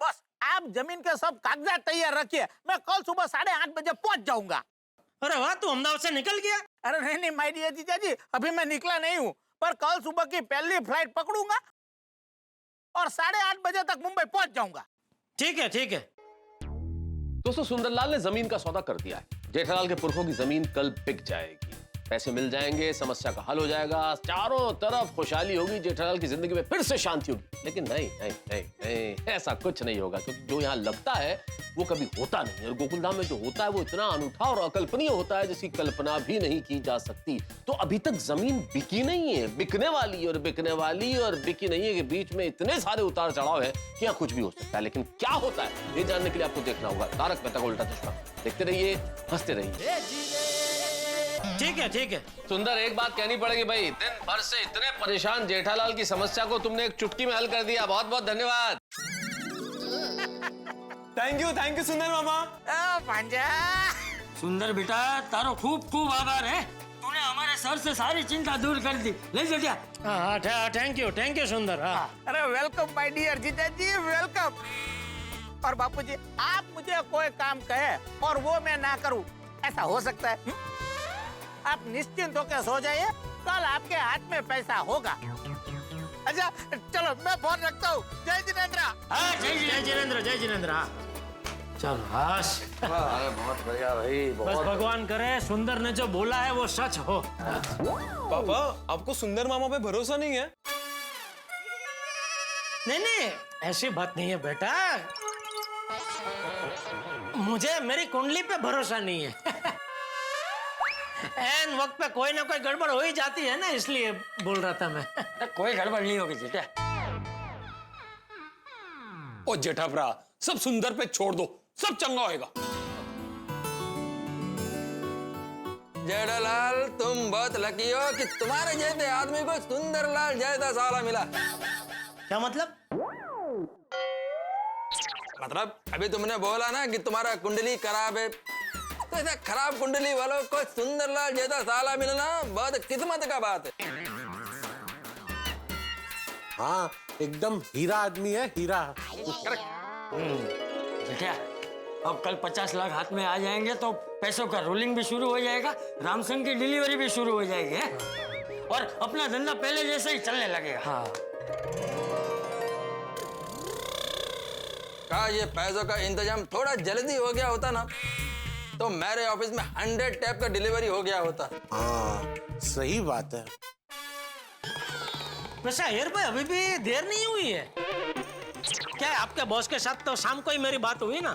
बस आप जमीन के सब कागजात तैयार रखिए, मैं कल सुबह 8:30 बजे पहुंच जाऊंगा। अरे वाह, तू अहमदाबाद से निकल गया? अरे नहीं माय डियर जीजा जी, अभी मैं निकला नहीं हूँ, पर कल सुबह की पहली फ्लाइट पकड़ूंगा और 8:30 बजे तक मुंबई पहुंच जाऊंगा। ठीक है ठीक है। दोस्तों सुंदरलाल ने जमीन का सौदा कर दिया है जेठालाल के पुरखों की जमीन कल बिक जाएगी, पैसे मिल जाएंगे, समस्या का हल हो जाएगा, चारों तरफ खुशहाली होगी, जेठालाल की जिंदगी में फिर से शांति होगी। लेकिन नहीं नहीं नहीं नहीं, ऐसा कुछ नहीं होगा, क्योंकि जो यहाँ लगता है वो कभी होता नहीं। और गोकुलधाम में जो होता है वो इतना अनूठा और अकल्पनीय होता है जिसकी कल्पना भी नहीं की जा सकती। तो अभी तक जमीन बिकी नहीं है, बिकने वाली और बिकने वाली और बिकी नहीं है, के बीच में इतने सारे उतार चढ़ाव है कि यहाँ कुछ भी हो सकता है। लेकिन क्या होता है ये जानने के लिए आपको देखना होगा तारक मेहता का उल्टा चश्मा। देखते रहिए, हंसते रहिए। ठीक है ठीक है। सुंदर, एक बात कहनी पड़ेगी भाई, दिन भर से इतने परेशान जेठालाल की समस्या को तुमने एक चुटकी में हल कर दिया। बहुत बहुत धन्यवाद। थैंक यू सुंदर मामा। पांजा सुंदर बेटा, तारो खूब खूब आभार है, तूने हमारे सर से सारी चिंता दूर कर दी। ले जेठिया। हाँ, थैंक यू सुंदर। हाँ। अरे वेलकम माय डियर जीजा जी, वेलकम। और बापूजी, आप मुझे कोई काम कहे और वो मैं ना करूं, ऐसा हो सकता है? आप निश्चिंत होकर सो जाइए, कल आपके हाथ में पैसा होगा। अच्छा चलो मैं फोन रखता हूँ। जय जिनेंद्र। हाँ, जय जिनेंद्र। हाँ। चलो हाश। अरे बहुत बढ़िया भाई, बस भगवान करे सुंदर ने जो बोला है वो सच हो। पापा, आपको सुंदर मामा पे भरोसा नहीं है? नहीं, ऐसी बात नहीं है बेटा, मुझे मेरी कुंडली पे भरोसा नहीं है। एन वक्त पे कोई ना कोई गड़बड़ हो ही जाती है ना, इसलिए बोल रहा था मैं। कोई गड़बड़ नहीं होगी जेठा। ओ जेठाभरा, सब सुंदर पे छोड़ दो, सब चंगा होएगा। जेठालाल, तुम बहुत लकी हो कि तुम्हारे जैसे आदमी को सुंदरलाल जैसा साला मिला। क्या मतलब? मतलब अभी तुमने बोला ना कि तुम्हारा कुंडली खराब है, तो ऐसा खराब कुंडली वालों को सुंदरलाल जैसा साला मिलना बहुत किस्मत का बात है। हाँ, एकदम हीरा आदमी है, हीरा। जेठिया, अब कल 50 लाख हाथ में आ जाएंगे तो पैसों का रोलिंग भी शुरू हो जाएगा, रामसन की डिलीवरी भी शुरू हो जाएगी है? और अपना धंधा पहले जैसे ही चलने लगेगा। हाँ। का ये पैसों का इंतजाम थोड़ा जल्दी हो गया होता ना, तो मेरे ऑफिस में 100 टैप का डिलीवरी हो गया होता। हाँ, सही बात है। वैसे अय्यर भाई, अभी भी देर नहीं हुई है क्या? आपके बॉस के साथ तो शाम को ही मेरी बात हुई ना,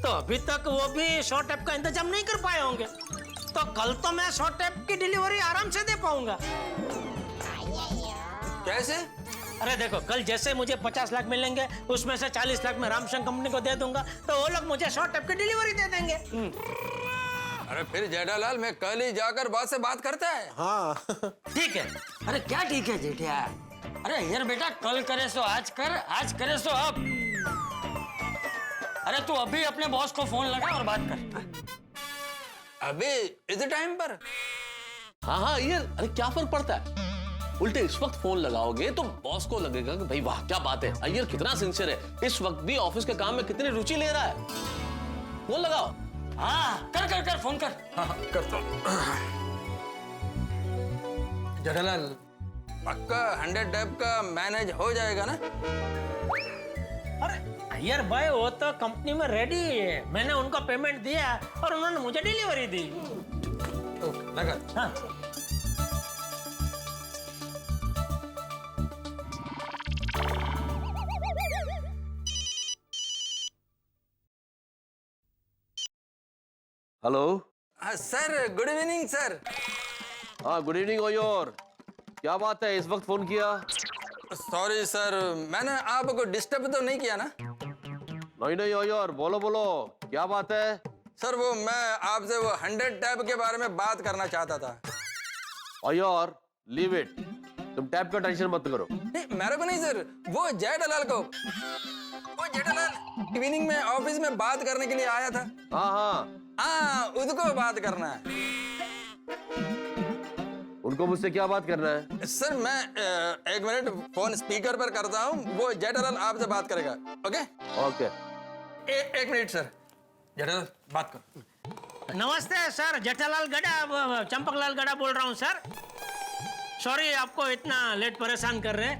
तो अभी तक वो भी 100 टैप का इंतजाम नहीं कर पाए होंगे, तो कल तो मैं 100 टैप की डिलीवरी आराम से दे पाऊंगा। कैसे? अरे देखो, कल जैसे मुझे 50 लाख मिलेंगे, उसमें से 40 लाख मैं रामसन कंपनी को दे दूंगा, तो वो लोग मुझे 100 टैप की डिलीवरी दे देंगे। अरे फिर जेठालाल, मैं कल ही जाकर बॉस से बात करता है। हाँ। ठीक है। अरे क्या ठीक है जेठिया? अरे यार बेटा, कल करे सो आज कर, आज करे सो अब। अरे तू अभी अपने बॉस को फोन लगा और बात कर। अभी इस टाइम पर? हाँ ये, अरे क्या फर्क पड़ता है? उल्टे इस वक्त फोन लगाओगे तो बॉस को लगेगा कि भाई वाह क्या बात है, अय्यर कितना सिंसियर है, इस वक्त भी ऑफिस के काम में कितनी रुचि ले रहा है। फोन लगाओ। हाँ, कर फोन कर। हाँ, करता हूँ। जेठालाल, पक्का 100 टैप का मैनेज हो जाएगा ना? अरे अय्यर भाई, वो तो कंपनी में रेडी है, मैंने उनको पेमेंट दिया और उन्होंने मुझे डिलीवरी दी। लगा। हाँ। Hello. Sir, good evening sir. हाँ, गुड इवनिंग अय्यर, क्या बात है, इस वक्त फोन किया? सॉरी सर, मैंने आपको डिस्टर्ब तो नहीं किया ना? नहीं अय्यर, बोलो क्या बात है? सर वो मैं आपसे वो 100 टैप के बारे में बात करना चाहता था। अय्यर, लीव इट, तुम टैप का टेंशन मत करो। नहीं, मेरे को नहीं सर, वो जेठालाल को। वो जेठालाल इवनिंग में ऑफिस में बात करने के लिए आया था। हाँ, उसको बात करना है। उनको मुझसे क्या बात करना है? सर मैं 1 मिनट फोन स्पीकर पर करता हूँ, वो जेठालाल आपसे बात करेगा। ओके? 1 minute sir. जेठालाल बात कर। नमस्ते सर, जेठालाल गड़ा, चंपकलाल गड़ा बोल रहा हूँ सर। सॉरी आपको इतना लेट परेशान कर रहे,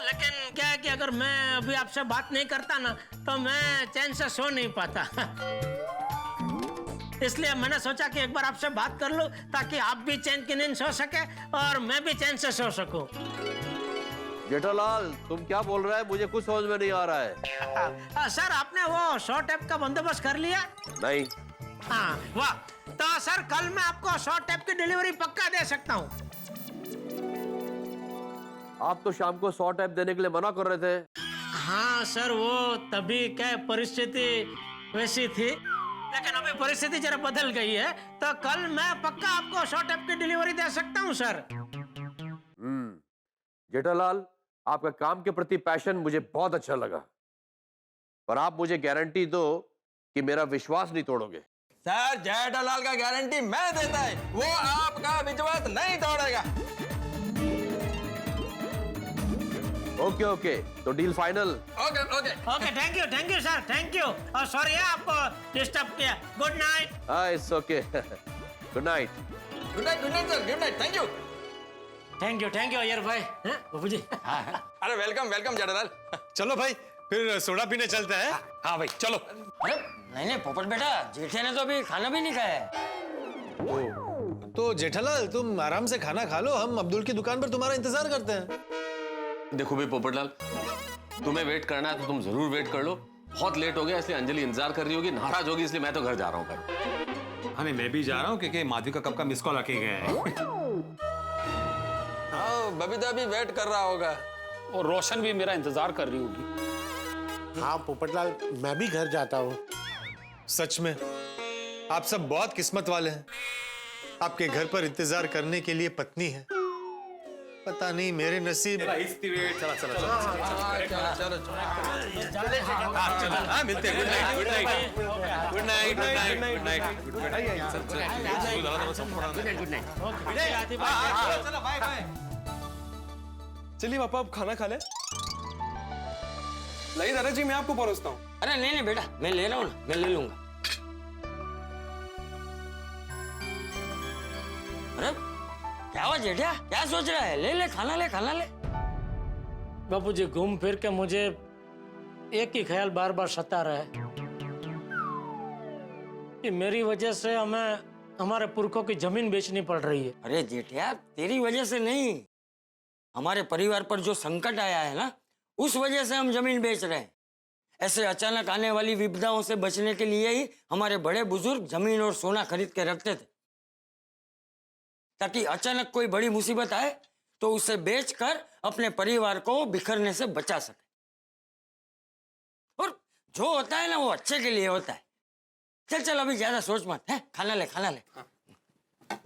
लेकिन क्या है कि अगर मैं अभी आपसे बात नहीं करता ना, तो मैं चैन से सो नहीं पाता। इसलिए मैंने सोचा कि एक बार आपसे बात कर लूं ताकि आप भी चैन की नींद सो सके और मैं भी चैन से सो सकूं। जेठालाल, तुम क्या बोल रहा है? मुझे कुछ समझ में नहीं आ रहा है। सर, आपने वो शॉर्ट ऐप का बंदोबस्त कर लिया? नहीं। हाँ, वाह। तो सर, कल मैं आपको शॉर्ट ऐप की डिलीवरी पक्का दे सकता हूँ। आप तो शाम को 100 टैप देने के लिए मना कर रहे थे। हाँ सर, वो तभी क्या परिस्थिति वैसी थी, लेकिन अभी परिस्थिति जरा बदल गई है, तो कल मैं पक्का आपको शॉर्ट ऐप की डिलीवरी दे सकता हूँ सर। जेठालाल, आपका काम के प्रति पैशन मुझे बहुत अच्छा लगा, पर आप मुझे गारंटी दो कि मेरा विश्वास नहीं तोड़ोगे। सर, जेठालाल का गारंटी मैं देता है, वो आपका विश्वास नहीं तोड़ेगा। ओके ओके, तो deal final. Okay okay okay, thank you sir, thank you. और सॉरी आपको डिस्टर्ब किया। Good night. It's okay. Good night. Good night sir, good night. Thank you Iyer भाई। बाबू जी। अरे वेलकम जेठालाल। चलो भाई, फिर सोडा पीने चलते हैं। हाँ भाई, चलो। अरे नहीं पोपट बेटा, जेठे ने तो अभी खाना भी नहीं खाया है। तो जेठालाल, तुम आराम से खाना खा लो, हम अब्दुल की दुकान पर तुम्हारा इंतजार करते हैं। देखो भाई पोपटलाल, तुम्हें वेट करना है तो तुम जरूर वेट कर लो। बहुत लेट हो गया, इसलिए अंजलि इंतजार कर रही होगी, नाराज होगी, इसलिए मैं तो घर जा रहा हूँ भाई। हाँ, मैं भी जा रहा हूँ क्योंकि माधवी का कब का मिस कॉल आके गया है। हाँ, बबीता भी वेट कर रहा होगा और रोशन भी मेरा इंतजार कर रही होगी। हाँ पोपटलाल, मैं भी घर जाता हूँ। सच में आप सब बहुत किस्मत वाले हैं, आपके घर पर इंतजार करने के लिए पत्नी है। पता नहीं मेरे नसीब। चलो मिलते हैं। Good night. चलो बाय। चलिए पापा, आप खाना खा ले। नहीं दादाजी, मैं आपको परोसता हूँ। अरे नहीं बेटा, मैं ले रहा हूँ ना, मैं ले लूंगा। अरे क्या हुआ जेठिया, क्या सोच रहा है? ले खाना ले। बाबू जी, घूम फिर के मुझे एक ही ख्याल बार बार सता रहा है कि मेरी वजह से हमें हमारे पुरखों की जमीन बेचनी पड़ रही है। अरे जेठिया, तेरी वजह से नहीं, हमारे परिवार पर जो संकट आया है ना, उस वजह से हम जमीन बेच रहे हैं। ऐसे अचानक आने वाली विपदाओं से बचने के लिए ही हमारे बड़े बुजुर्ग जमीन और सोना खरीद के रखते थे, ताकि अचानक कोई बड़ी मुसीबत आए तो उसे बेचकर अपने परिवार को बिखरने से बचा सके। और जो होता है ना, वो अच्छे के लिए होता है। चल अभी ज्यादा सोच मत, है? खाना ले।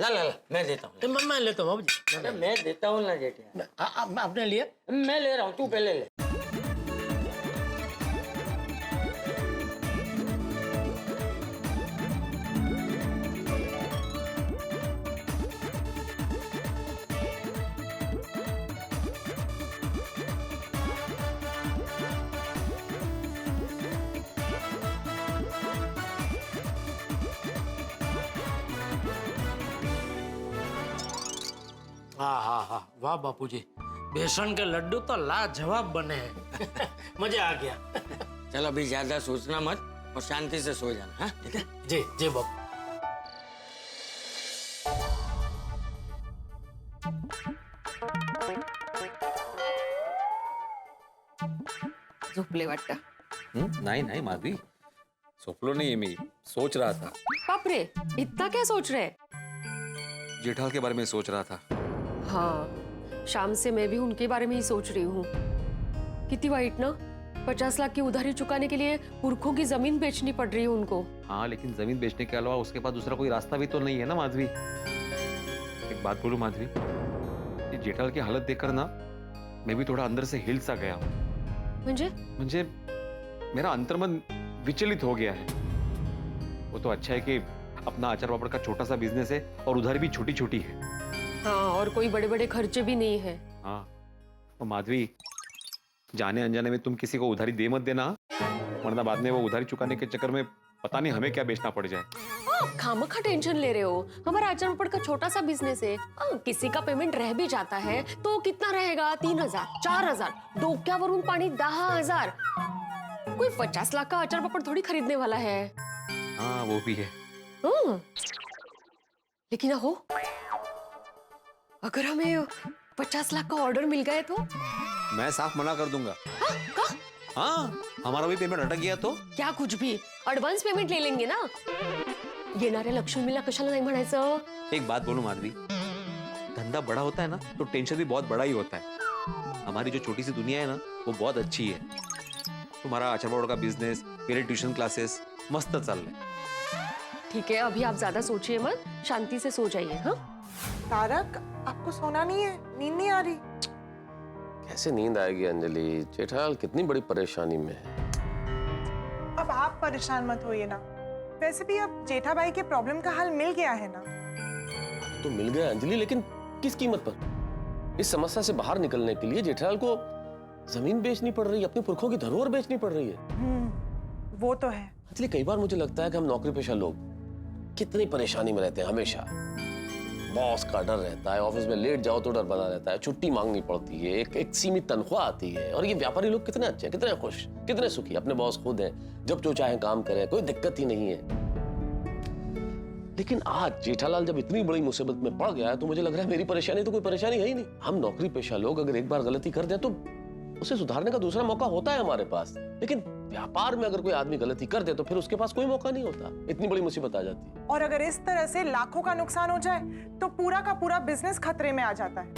ला, मैं देता हूँ। मैं लेता हूँ बाबू जी। अरे मैं देता हूँ ना जेठिया। आपने लिए? मैं ले रहा हूँ, तू पहले ले। हाँ, वाह बापू जी, बेसन के लड्डू तो लाजवाब बने हैं। मजा आ गया। चल अभी ज्यादा सोचना मत और शांति से सो जाना, हाँ? ठीक है? जी बापू। झोपले वाटतं. नहीं माधवी, सोपलो नहीं, मैं सोच रहा था। बाप रे, इतना क्या सोच रहे? जेठाल के बारे में सोच रहा था। हाँ, शाम से मैं भी उनके बारे में ही सोच रही हूँ। कितनी वाइट ना, 50 लाख की उधारी चुकाने के लिए पुरखों की जमीन बेचनी पड़ रही है उनको। हाँ, लेकिन जमीन बेचने के अलावा उसके पास दूसरा कोई रास्ता भी तो नहीं है ना माधवी। एक बात बोलूं माधवी, ये जेठाल की हालत देखकर ना मैं भी थोड़ा अंदर से हिल सा गया हूँ। म्हणजे मेरा अंतर्मन विचलित हो गया है। वो तो अच्छा है कि अपना अचार पापड़ का छोटा सा बिजनेस है और उधारी भी छोटी छोटी है। हाँ, और कोई बड़े बड़े खर्चे भी नहीं है। हाँ, और माधवी, जाने अनजाने में तुम किसी को उधारी दे मत देना, वरना बाद में वो उधारी चुकाने के चक्कर में पता नहीं हमें क्या बेचना पड़ जाए। खामखा टेंशन ले रहे हो, हमारा अचार पापड़ का छोटा सा बिजनेस है। किसी का पेमेंट रह भी जाता है तो कितना रहेगा? 3000, 4000, डोक्यावरून पाणी 10,000। कोई 50 लाख का अचार पापड़ थोड़ी खरीदने वाला है। हाँ, वो भी है। लेकिन हो अगर हमें 50 लाख का ऑर्डर मिल गया तो मैं साफ मना कर दूंगा। हाँ, हमारा भी पेमेंट अटक गया तो क्या कुछ भी एडवांस पेमेंट ले लेंगे ना। येणाऱ्या लक्ष्मीला कशाला नाही म्हणायचं। एक बात बोलूं माधवी, धंधा बड़ा होता है ना तो टेंशन भी बहुत बड़ा ही होता है। हमारी जो छोटी सी दुनिया है ना वो बहुत अच्छी है। तुम्हारा आचार का बिजनेस, मेरे ट्यूशन क्लासेस मस्त चल रहे। ठीक है, अभी आप ज्यादा सोचिए मत, शांति से सो जाइए। हाँ तारक, आपको सोना नहीं है? नींद नहीं आ रही? कैसे नींद आएगी अंजलि? जेठालाल कितनी बड़ी परेशानी में है। अब आप परेशान मत होइए ना। वैसे भी अब जेठा भाई के प्रॉब्लम का हल मिल गया है ना। तो मिल गया अंजलि, लेकिन किस कीमत पर? इस समस्या से बाहर निकलने के लिए जेठालाल को जमीन बेचनी पड़ रही है, अपनी पुरखों की धरोहर बेचनी पड़ रही है। वो तो है। अंजलि, कई बार मुझे लगता है कि हम नौकरी पेशा लोग कितनी परेशानी में रहते हैं। हमेशा बॉस का डर रहता है, ऑफिस में लेट जाओ तो डर बना रहता है, छुट्टी मांगनी पड़ती है, एक सीमित तनख्वाह आती है। और ये व्यापारी लोग कितने अच्छे हैं, कितने खुश, कितने सुखी, अपने बॉस खुद हैं, जब जो चाहे काम करें, कोई दिक्कत ही नहीं है। लेकिन आज जेठालाल जब इतनी बड़ी मुसीबत में पड़ गया है तो मुझे लग रहा है मेरी परेशानी तो कोई परेशानी है ही नहीं। हम नौकरी पेशा लोग अगर एक बार गलती कर दें तो उसे सुधारने का दूसरा मौका होता है हमारे पास। लेकिन व्यापार में अगर कोई आदमी गलती कर दे तो फिर उसके पास कोई मौका नहीं होता, इतनी बड़ी मुसीबत आ जाती है। और अगर इस तरह से लाखों का नुकसान हो जाए तो पूरा का पूरा बिजनेस खतरे में आ जाता है।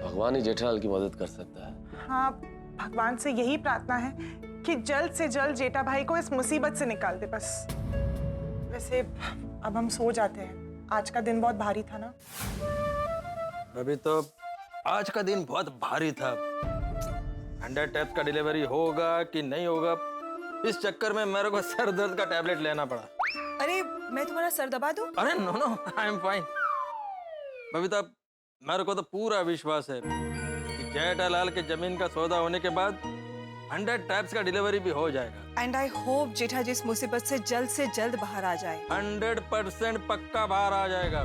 भगवान ही जेठालाल की मदद कर सकता है। हाँ, भगवान से यही प्रार्थना है कि जल्द से जल्द जेठा भाई को इस मुसीबत से निकाल दे बस। वैसे अब हम सो जाते हैं, आज का दिन बहुत भारी था ना। अभी तो आज का दिन बहुत भारी था। 100 टैब्स का डिलीवरी होगा कि नहीं होगा, इस चक्कर में मेरे को सर दर्द का टैबलेट लेना पड़ा। अरे मैं तुम्हारा सर दबा दूं? अरे no, I am fine. Babita, मेरे को तो पूरा विश्वास है कि जेठालाल के जमीन का सौदा होने के बाद 100 टैब्स का डिलीवरी भी हो जाएगा। एंड आई होप जेठा जी इस मुसीबत से जल्द बाहर आ जाए। 100% पक्का बाहर आ जाएगा।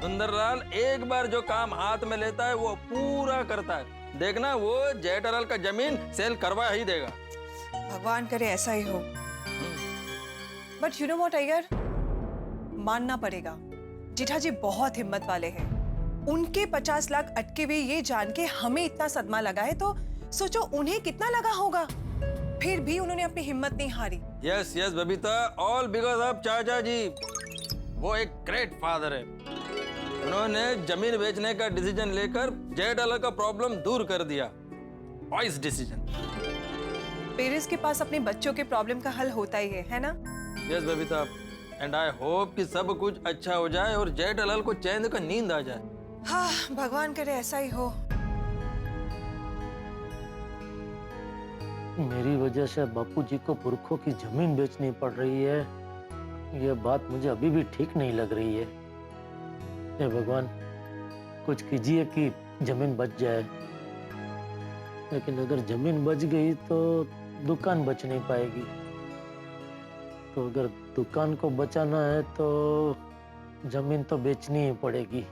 सुंदरलाल एक बार जो काम हाथ में लेता है वो पूरा करता है। देखना, वो जेठालाल का जमीन सेल करवा ही देगा। भगवान करे ऐसा ही हो। But you know what Iyer, मानना पड़ेगा जेठा जी बहुत हिम्मत वाले हैं। उनके 50 लाख अटके हुए ये जान के हमें इतना सदमा लगा है तो सोचो उन्हें कितना लगा होगा। फिर भी उन्होंने अपनी हिम्मत नहीं हारी। Yes Babita, all because of चाचा जी। वो एक ग्रेट फादर है। उन्होंने जमीन बेचने का डिसीजन लेकर जेठालाल का प्रॉब्लम दूर कर दिया। Voice decision. पेरेंट्स के पास अपने बच्चों के प्रॉब्लम का हल होता ही है ना? Yes Babita, and I hope कि सब कुछ अच्छा हो जाए और जेठालाल को चैन का नींद आ जाए। हाँ, भगवान करे ऐसा ही हो। मेरी वजह से बापूजी को पुरखों की जमीन बेचनी पड़ रही है, ये बात मुझे अभी भी ठीक नहीं लग रही है। हे भगवान, कुछ कीजिए कि जमीन बच जाए। लेकिन अगर जमीन बच गई तो दुकान बच नहीं पाएगी। तो अगर दुकान को बचाना है तो जमीन तो बेचनी ही पड़ेगी।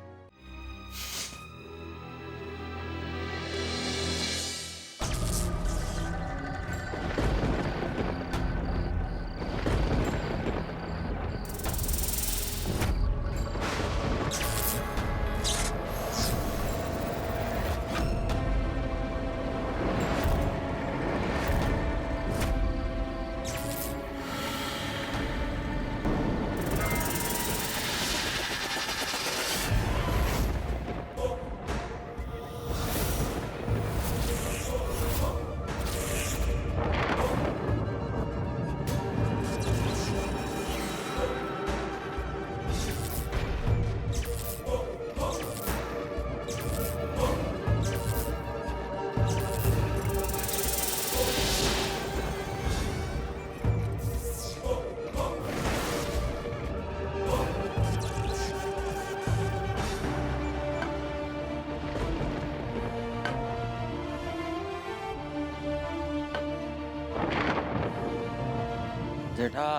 जेठा,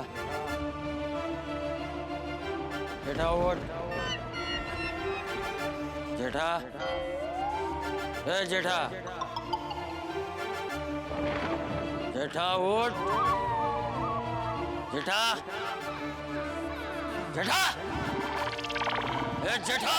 जेठा उठ। जेठा, ए जेठा, जेठा उठ। जेठा, जेठा, ए जेठा,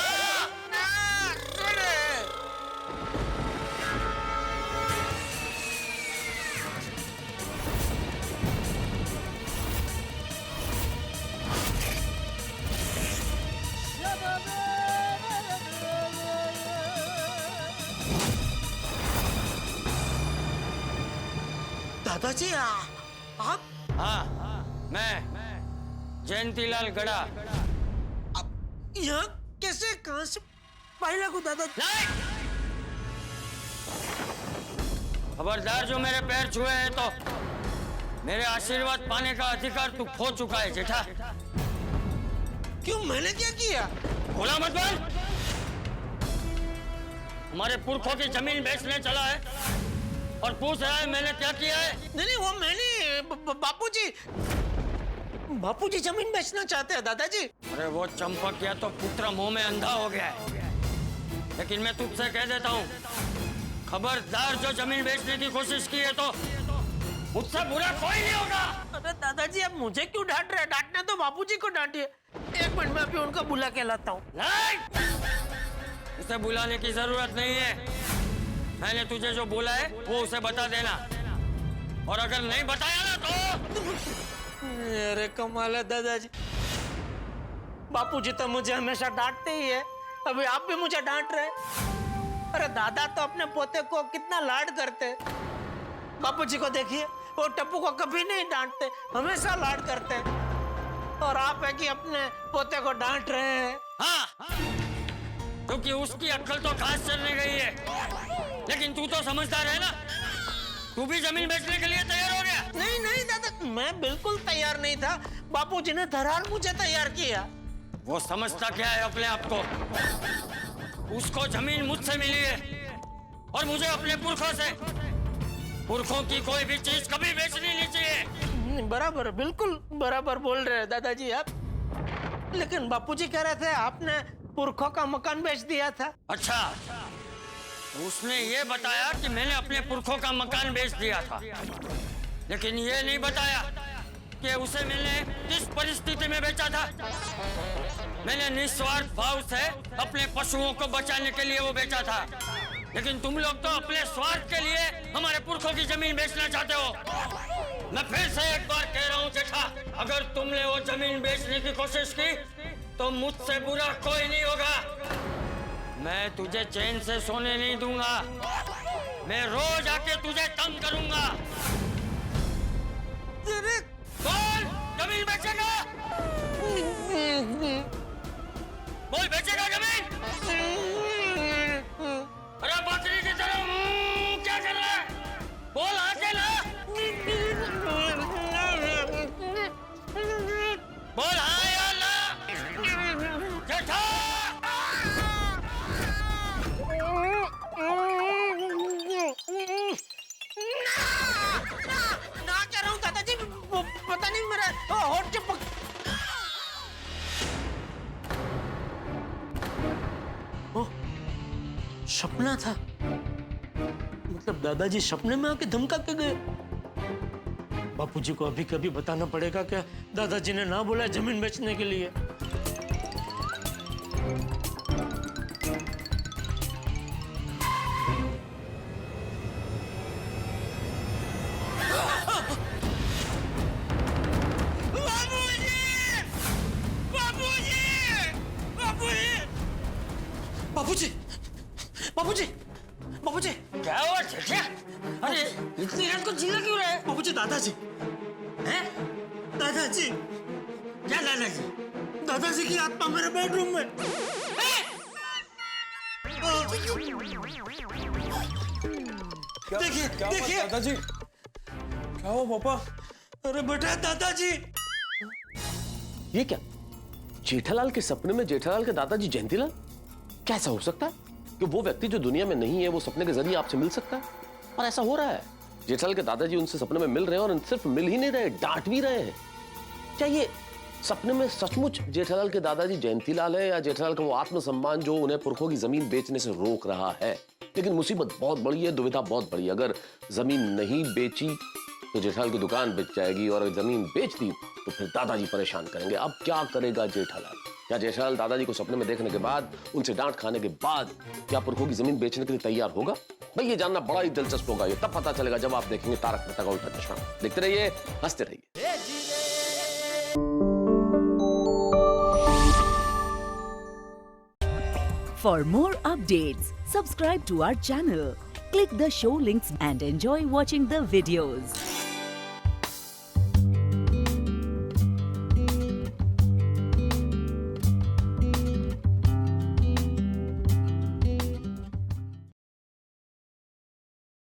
दादाजी आप? हाँ, मैं जयंतीलाल गड़ा। यहाँ कैसे, कहां से पाइला को दादा? खबरदार, जो मेरे पैर छुए हैं तो मेरे आशीर्वाद पाने का अधिकार तू खो चुका है जेठा। क्यों, मैंने क्या किया? बोला मत बोल। हमारे पुरखों की जमीन बेचने चला है और पूछ रहा है मैंने क्या किया है? नहीं, वो मैंने बापूजी जमीन बेचना चाहते हैं दादाजी। अरे वो चंपक या तो पुत्र मुंह में अंधा हो गया है, लेकिन मैं तुझसे कह देता हूँ, खबरदार जो जमीन बेचने की कोशिश की है तो मुझसे बुरा कोई नहीं होगा। अरे दादाजी, अब मुझे क्यों डांट रहे? डांटना तो बापूजी को डांटिए। एक मिनट में अभी उनका बुला के लाता हूँ। उसे बुलाने की जरूरत नहीं है, मैंने तुझे जो बोला है वो उसे बता देना, और अगर नहीं बताया ना तो। अरे कमाल है दादाजी, बापूजी तो मुझे हमेशा डांटते ही है, अभी आप भी मुझे डांट रहे। अरे दादा तो अपने पोते को कितना लाड करते, बापूजी को देखिए, वो टप्पू को कभी नहीं डांटते, हमेशा लाड करते, और आप है कि अपने पोते को डांट रहे हैं। हाँ, क्योंकि उसकी अक्ल तो घास चलने गई है, लेकिन तू तो समझदार है ना, तू भी जमीन बेचने के लिए तैयार हो गया। नहीं नहीं दादा, मैं बिल्कुल तैयार नहीं था, बापूजी ने धरार मुझे तैयार किया। वो समझता क्या है अपने आप को? उसको जमीन मुझसे मिली है और मुझे अपने पुरखों से। पुरखों की कोई भी चीज कभी बेचनी नहीं चाहिए। बराबर, बिल्कुल बराबर बोल रहे हैं दादाजी आप, लेकिन बापूजी कह रहे थे आपने पुरखों का मकान बेच दिया था। अच्छा, उसने ये बताया कि मैंने अपने पुरखों का मकान बेच दिया था, लेकिन ये नहीं बताया कि उसे मैंने किस परिस्थिति में बेचा था। मैंने निस्वार्थ भाव से अपने पशुओं को बचाने के लिए वो बेचा था, लेकिन तुम लोग तो अपने स्वार्थ के लिए हमारे पुरखों की जमीन बेचना चाहते हो। मैं फिर से एक बार कह रहा हूँ जेठा, अगर तुमने वो जमीन बेचने की कोशिश की तो मुझसे बुरा कोई नहीं होगा। मैं तुझे चैन से सोने नहीं दूंगा, मैं रोज आके तुझे तंग करूंगा। बोल, जमीन बेचेगा? बोल, बेचेगा जमीन? अरे बकरी की तरह क्या कर रहा है? बोल, आके ना। बोल हाँ या ना। जेठा, ना कह रहा हूँ दादाजी, पता नहीं मेरा होठ चिपक। ओह, सपना था, मतलब दादाजी सपने में आके धमका के गए। बापूजी को अभी कभी बताना पड़ेगा कि दादाजी ने ना बोला जमीन बेचने के लिए। बापूजी, बापूजी, बापूजी, क्या हुआ जेठा? अरे इतनी रात को चिल्ला क्यों रहे? बापूजी, दादाजी हैं? दादाजी, क्या दादाजी? दादाजी की आत्मा मेरे बेडरूम में। देखिए, देखिए दादाजी, क्या हुआ पापा? अरे बेटा, दादाजी। ये क्या, जेठालाल के सपने में जेठालाल के दादाजी जयंतीलाल? कैसा हो सकता है कि वो व्यक्ति जो दुनिया में नहीं है वो सपने के जरिए आपसे मिल सकता है? और ऐसा हो रहा है, जेठालाल के दादाजी उनसे सपने में मिल रहे हैं, और सिर्फ मिल ही नहीं रहे, डांट भी रहे हैं। क्या ये सपने में सचमुच जेठालाल के दादाजी जयंतीलाल है, या जेठालाल का वो आत्मसम्मान जो उन्हें पुरखों की जमीन बेचने से रोक रहा है? लेकिन मुसीबत बहुत बड़ी है, दुविधा बहुत बड़ी है। अगर जमीन नहीं बेची तो जेठालाल की दुकान बेच जाएगी, और अगर जमीन बेच दी तो फिर दादाजी परेशान करेंगे। अब क्या करेगा जेठालाल? क्या जेठालाल दादाजी को सपने में देखने के बाद, उनसे डांट खाने के बाद क्या पुरखों की जमीन बेचने के लिए तैयार होगा? भाई ये जानना बड़ा ही दिलचस्प होगा। ये तब पता चलेगा जब आप देखेंगे तारक मेहता का उल्टा चश्मा। देखते रहिए, हंसते रहिए। For more updates, subscribe to our channel, click the show links and enjoy watching the videos.